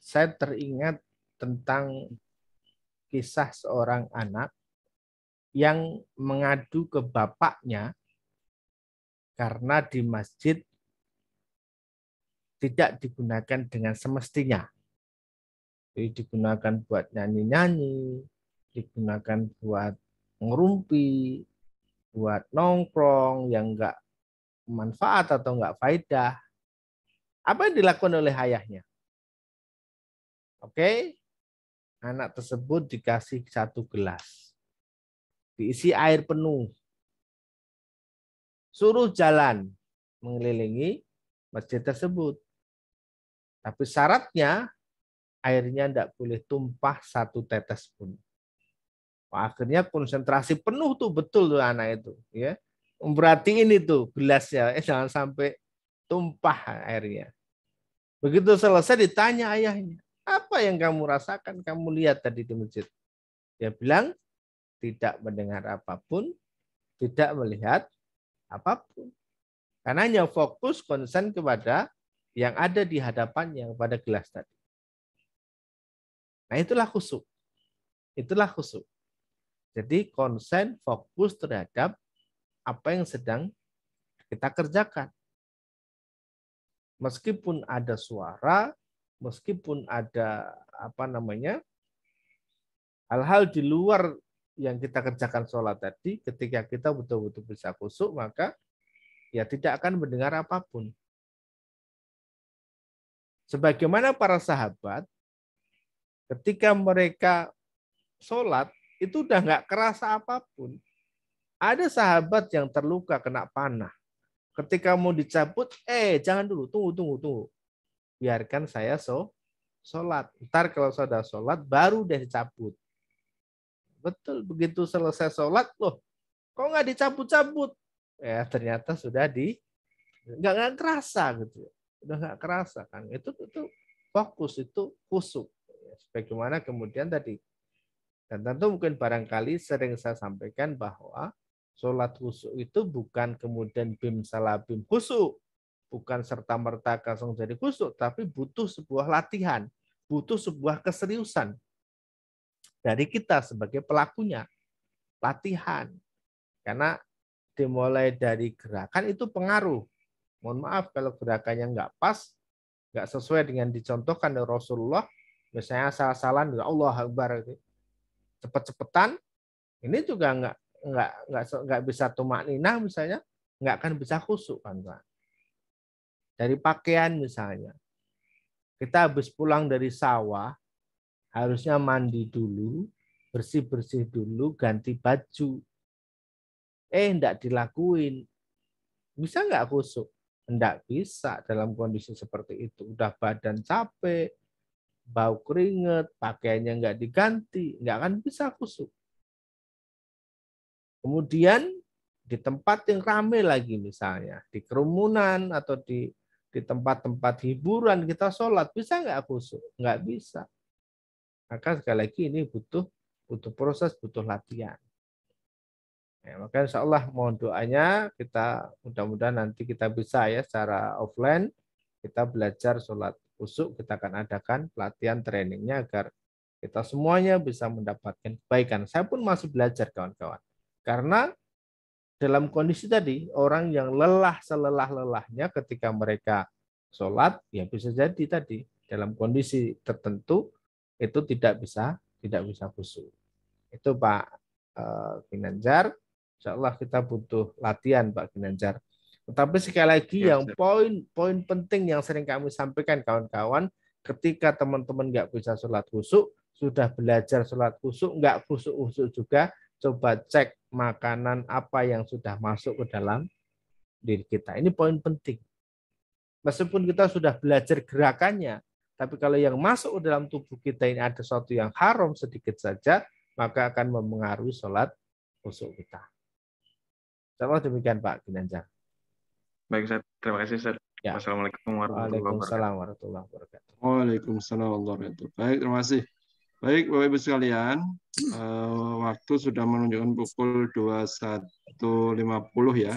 Saya teringat tentang kisah seorang anak yang mengadu ke bapaknya karena di masjid tidak digunakan dengan semestinya. Jadi digunakan buat nyanyi-nyanyi, digunakan buat ngerumpi, buat nongkrong yang enggak manfaat atau enggak faedah. Apa yang dilakukan oleh ayahnya? Oke, anak tersebut dikasih 1 gelas, diisi air penuh, suruh jalan mengelilingi masjid tersebut. Tapi syaratnya airnya tidak boleh tumpah 1 tetes pun. Akhirnya konsentrasi penuh tuh betul tuh anak itu, ya. Memperhatiin itu gelasnya, jangan sampai tumpah airnya. Begitu selesai ditanya ayahnya, apa yang kamu rasakan, kamu lihat tadi di masjid? Dia bilang, tidak mendengar apapun, tidak melihat apapun. Karena hanya fokus konsen kepada yang ada di hadapannya, pada gelas tadi. Nah itulah khusyuk. Itulah khusyuk. Jadi konsen fokus terhadap apa yang sedang kita kerjakan. Meskipun ada suara, meskipun ada hal-hal di luar yang kita kerjakan sholat tadi, ketika kita betul-betul bisa khusyuk, maka ya tidak akan mendengar apapun. Sebagaimana para sahabat, ketika mereka sholat, itu udah nggak kerasa apapun. Ada sahabat yang terluka kena panah. Ketika mau dicabut, jangan dulu, tunggu. Biarkan saya sholat. Ntar kalau sudah sholat, baru deh dicabut. Betul, begitu selesai sholat, loh, kok nggak dicabut-cabut? Ya ternyata sudah nggak kerasa gitu. Udah nggak kerasa kan? Itu fokus, itu khusyuk. Sebagaimana kemudian tadi. Dan tentu mungkin barangkali sering saya sampaikan bahwa sholat khusyuk itu bukan kemudian bim salah bim khusyuk. Bukan serta-merta langsung jadi khusyuk, tapi butuh sebuah latihan. Butuh sebuah keseriusan dari kita sebagai pelakunya, latihan. Karena dimulai dari gerakan itu pengaruh. Mohon maaf kalau gerakannya nggak pas, nggak sesuai dengan dicontohkan oleh Rasulullah, misalnya salah-salahan, Allah Akbar, cepet-cepetan, ini juga nggak bisa tumak ninah misalnya, nggak akan bisa khusyuk kan Pak. Dari pakaian misalnya, kita habis pulang dari sawah, harusnya mandi dulu, bersih-bersih dulu, ganti baju. Enggak dilakuin. Bisa nggak khusyuk? Enggak bisa dalam kondisi seperti itu. Udah badan capek, bau keringet, pakaiannya nggak diganti, nggak akan bisa khusyuk. Kemudian di tempat yang ramai lagi misalnya, di kerumunan atau di tempat-tempat hiburan kita sholat, bisa nggak khusyuk? Nggak bisa. Maka sekali lagi ini butuh proses, butuh latihan. Ya, maka insya Allah mohon doanya, kita mudah-mudahan nanti kita bisa ya secara offline, kita belajar sholat khusyuk, kita akan adakan pelatihan trainingnya agar kita semuanya bisa mendapatkan kebaikan. Saya pun masih belajar kawan-kawan. Karena dalam kondisi tadi, orang yang lelah selelah-lelahnya ketika mereka sholat, ya bisa jadi tadi dalam kondisi tertentu itu tidak bisa khusyuk. Itu Pak Ginanjar. Insya Allah kita butuh latihan Pak Ginanjar. Tetapi sekali lagi yang poin penting yang sering kami sampaikan kawan-kawan, ketika teman-teman nggak bisa sholat khusyuk, sudah belajar sholat khusyuk, nggak khusyuk juga, coba cek makanan apa yang sudah masuk ke dalam diri kita. Ini poin penting. Meskipun kita sudah belajar gerakannya, tapi kalau yang masuk ke dalam tubuh kita ini ada sesuatu yang haram sedikit saja, maka akan mempengaruhi sholat khusyuk kita. Insya demikian Pak Ginanjar. Baik Ustaz, terima kasih Ustaz. Ya. Wassalamualaikum warahmatullahi wabarakatuh. Waalaikumsalam warahmatullahi wabarakatuh. Baik, terima kasih. Baik Bapak Ibu sekalian, waktu sudah menunjukkan pukul 21.50 ya.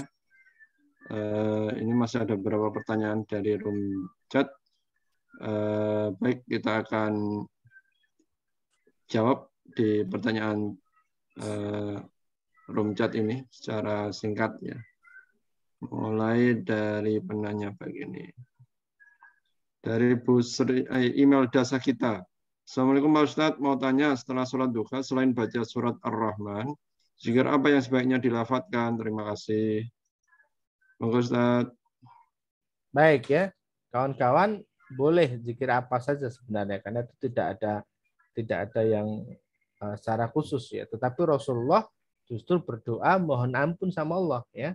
Ini masih ada beberapa pertanyaan dari room chat. Baik, kita akan jawab di pertanyaan room chat ini secara singkat ya. Mulai dari penanya begini. Dari Bu Sri, email dasar kita. Assalamualaikum Pak Ustadz, mau tanya setelah sholat duha, selain baca surat Ar-Rahman, zikir apa yang sebaiknya dilafatkan? Terima kasih. Monggo Ustadz. Baik ya, kawan-kawan boleh zikir apa saja sebenarnya, karena itu tidak ada yang secara khusus ya. Tetapi Rasulullah justru berdoa mohon ampun sama Allah ya.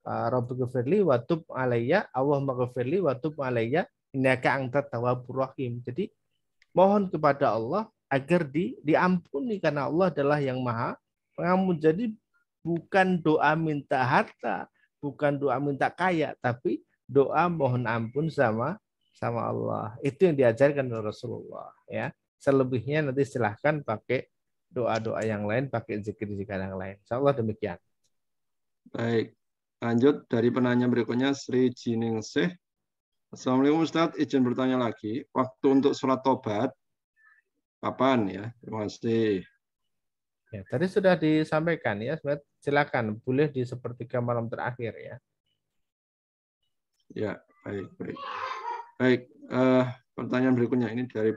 Rabbighfirli wa tub alayya, Allahumma ghfirli wa tub alayya innaka antat tawwabur rahim. Jadi mohon kepada Allah agar diampuni karena Allah adalah yang Maha Pengampun. Jadi bukan doa minta harta, bukan doa minta kaya, tapi doa mohon ampun sama Allah. Itu yang diajarkan oleh Rasulullah ya. Selebihnya nanti silahkan pakai doa-doa yang lain, pakai zikir-zikir yang lain. Insyaallah demikian. Baik. Lanjut dari penanya berikutnya, Sri Jiningsih. Assalamualaikum Ustadz, izin bertanya lagi. Waktu untuk sholat tobat, kapan ya? Terima kasih. Ya, tadi sudah disampaikan ya. Silakan, boleh di sepertiga malam terakhir ya. Ya, baik. Baik, pertanyaan berikutnya ini dari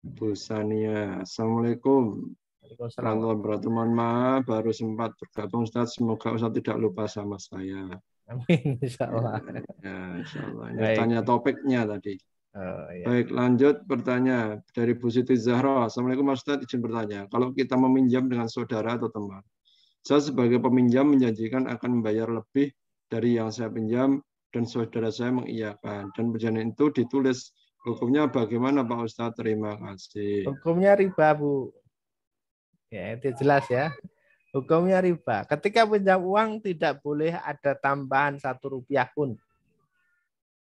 Bu Sania. Assalamualaikum. Waalaikumsalam. Mohon maaf, baru sempat bergabung Ustaz. Semoga Ustaz tidak lupa sama saya. Amin, insya Allah. Ya, insya Allah. Ini Baik. tanya topiknya tadi. Oh, ya. Baik, lanjut pertanyaan dari Bu Siti Zahra. Assalamualaikum Ustaz, izin bertanya. Kalau kita meminjam dengan saudara atau teman, saya sebagai peminjam menjanjikan akan membayar lebih dari yang saya pinjam dan saudara saya mengiyakan. Dan perjanjian itu ditulis. Hukumnya bagaimana Pak Ustaz? Terima kasih. Hukumnya riba, Bu. Ya, itu jelas ya. Hukumnya riba. Ketika pinjam uang tidak boleh ada tambahan Rp1 pun.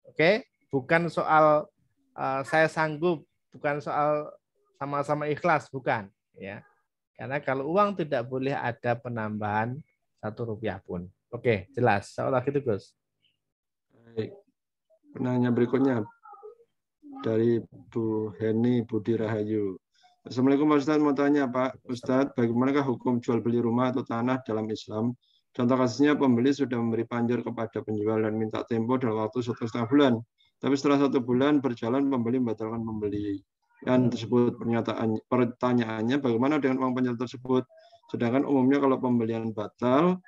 Oke, bukan soal saya sanggup, bukan soal sama-sama ikhlas, bukan. Ya, karena kalau uang tidak boleh ada penambahan Rp1 pun. Oke, jelas. Seolah gitu, Gus. Baik. Penanya berikutnya dari Bu Heni Budi Rahayu. Assalamualaikum Pak Ustadz, mau tanya Pak Ustadz, bagaimanakah hukum jual beli rumah atau tanah dalam Islam? Contoh kasusnya pembeli sudah memberi panjur kepada penjual dan minta tempo dalam waktu 1,5 bulan. Tapi setelah 1 bulan berjalan, pembeli membatalkan pembeli. Yang tersebut pertanyaannya, bagaimana dengan uang panjur tersebut? Sedangkan umumnya kalau pembelian batal,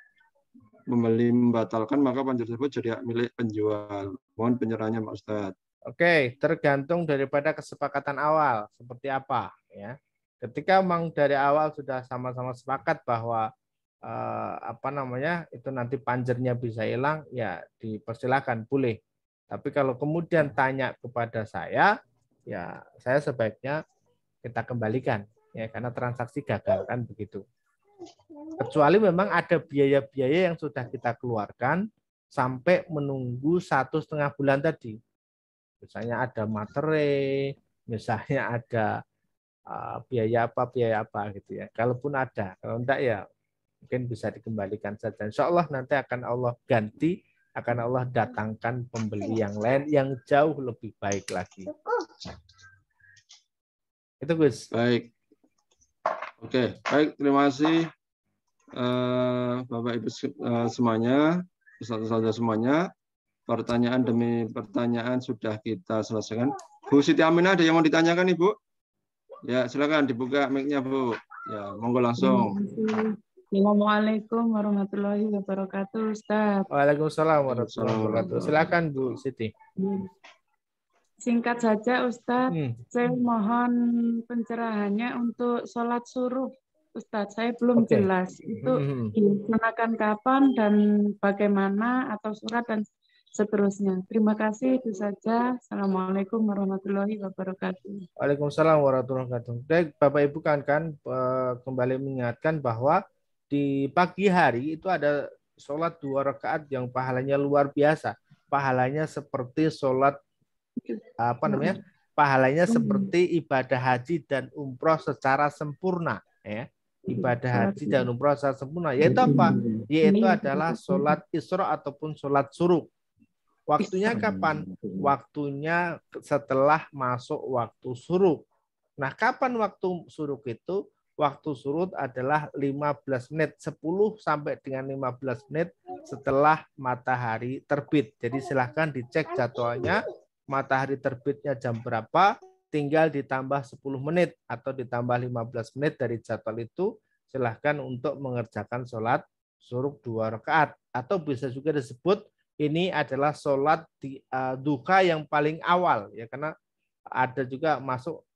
pembeli membatalkan, maka panjur tersebut jadi hak milik penjual. Mohon penyerahannya Pak Ustadz. Oke, tergantung daripada kesepakatan awal seperti apa ya. Ketika memang dari awal sudah sama-sama sepakat bahwa itu nanti panjernya bisa hilang, ya dipersilakan boleh. Tapi kalau kemudian tanya kepada saya, ya saya sebaiknya kita kembalikan ya karena transaksi gagal kan begitu. Kecuali memang ada biaya-biaya yang sudah kita keluarkan sampai menunggu 1,5 bulan tadi. Misalnya ada materai, misalnya ada biaya apa gitu ya. Kalaupun ada, kalau enggak ya mungkin bisa dikembalikan saja. Insya Allah nanti akan Allah ganti, akan Allah datangkan pembeli yang lain yang jauh lebih baik lagi. Itu Gus. Baik. Oke, baik. Terima kasih Bapak Ibu semuanya, Ustaz-ustaz semuanya. Pertanyaan demi pertanyaan sudah kita selesaikan. Bu Siti Aminah ada yang mau ditanyakan Ibu? Ya, silakan dibuka mic-nya Bu. Ya, monggo langsung. Assalamualaikum warahmatullahi wabarakatuh, Ustaz. Waalaikumsalam warahmatullahi wabarakatuh. Silakan Bu Siti. Singkat saja Ustaz, saya mohon pencerahannya untuk sholat suruh. Ustaz, saya belum jelas itu dilaksanakan kapan dan bagaimana atau surat dan seterusnya. Terima kasih, itu saja. Assalamualaikum warahmatullahi wabarakatuh. Waalaikumsalam warahmatullahi wabarakatuh. Baik, Bapak Ibu kan kembali mengingatkan bahwa di pagi hari itu ada sholat 2 rakaat yang pahalanya luar biasa. Pahalanya seperti sholat pahalanya seperti ibadah haji dan umroh secara sempurna. Ya. Ibadah haji dan umroh secara sempurna. Yaitu apa? Yaitu adalah sholat isra ataupun sholat suruk. Waktunya kapan? Waktunya setelah masuk waktu suruk. Nah, kapan waktu suruk itu? Waktu surut adalah 15 menit, 10 sampai dengan 15 menit setelah matahari terbit. Jadi silahkan dicek jadwalnya, matahari terbitnya jam berapa, tinggal ditambah 10 menit atau ditambah 15 menit dari jadwal itu, silahkan untuk mengerjakan sholat suruk 2 rakaat. Atau bisa juga disebut ini adalah sholat duha yang paling awal ya, karena ada juga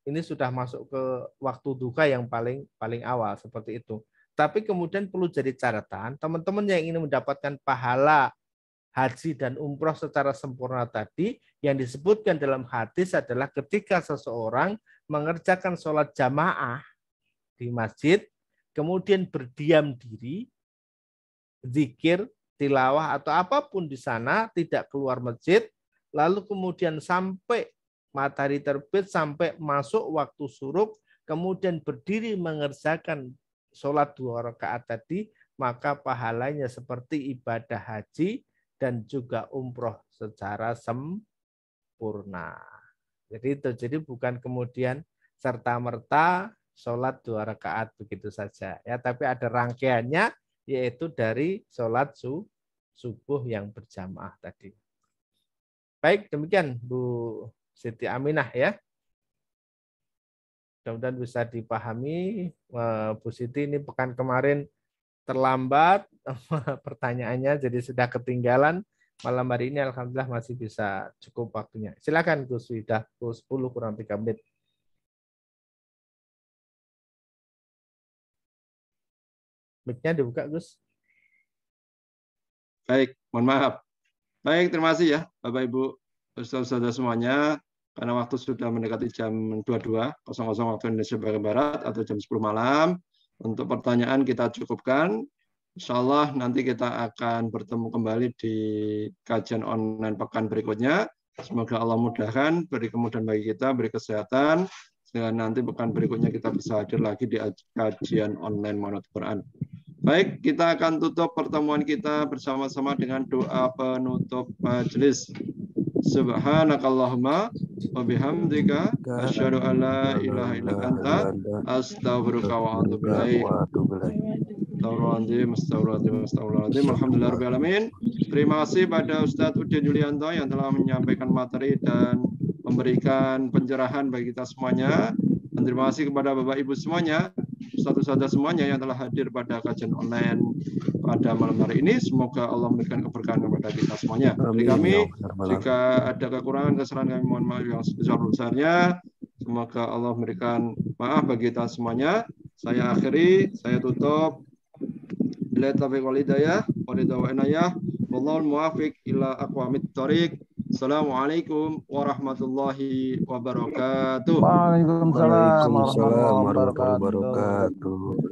ini sudah masuk ke waktu duha yang paling awal seperti itu. Tapi kemudian perlu jadi catatan, teman-teman yang ingin mendapatkan pahala haji dan umroh secara sempurna tadi, yang disebutkan dalam hadis adalah ketika seseorang mengerjakan sholat jamaah di masjid, kemudian berdiam diri, zikir, tilawah atau apapun di sana, tidak keluar masjid, lalu kemudian sampai matahari terbit, sampai masuk waktu suruk, kemudian berdiri mengerjakan sholat 2 rakaat tadi, maka pahalanya seperti ibadah haji dan juga umroh secara sempurna. Jadi bukan kemudian serta-merta sholat 2 rakaat begitu saja, ya, tapi ada rangkaiannya, yaitu dari sholat subuh yang berjamaah tadi. Baik, demikian Bu Siti Aminah ya. Mudah-mudahan bisa dipahami. Bu Siti ini pekan kemarin terlambat pertanyaannya, jadi sudah ketinggalan. Malam hari ini alhamdulillah masih bisa cukup waktunya. Silakan Gus Wida, 10 kurang 3 menit. Mic-nya dibuka, Gus. Baik, mohon maaf. Baik, terima kasih ya Bapak Ibu, Saudara semuanya. Karena waktu sudah mendekati jam 22.00 waktu Indonesia bagian Barat atau jam 10 malam. Untuk pertanyaan kita cukupkan. Insya Allah nanti kita akan bertemu kembali di kajian online pekan berikutnya. Semoga Allah mudahkan, beri kemudahan bagi kita, beri kesehatan, sehingga nanti pekan berikutnya kita bisa hadir lagi di kajian online Monot Quran. Baik, kita akan tutup pertemuan kita bersama-sama dengan doa penutup majelis. Subhanakallahumma wa bihamdika asyhadu an la ilaha illa anta astaghfiruka wa atubu ilaik. Astagfirullahaladzim. Alhamdulillahirrahmanirrahim. Terima kasih pada Ustadz Udin Yulianto yang telah menyampaikan materi dan memberikan pencerahan bagi kita semuanya. Dan terima kasih kepada Bapak Ibu semuanya, Ustadz-ustadzah semuanya yang telah hadir pada kajian online pada malam hari ini. Semoga Allah memberikan keberkahan kepada kita semuanya. Dari kami, jika ada kekurangan, kesalahan kami mohon maaf yang sebesar-besarnya. Semoga Allah memberikan maaf bagi kita semuanya. Saya akhiri, saya tutup. Bila taufiq wal hidayah, wallahu inayah, wallahul muwaffiq ila aqwamit thoriq. Assalamualaikum warahmatullahi wabarakatuh. Waalaikumsalam warahmatullahi wabarakatuh.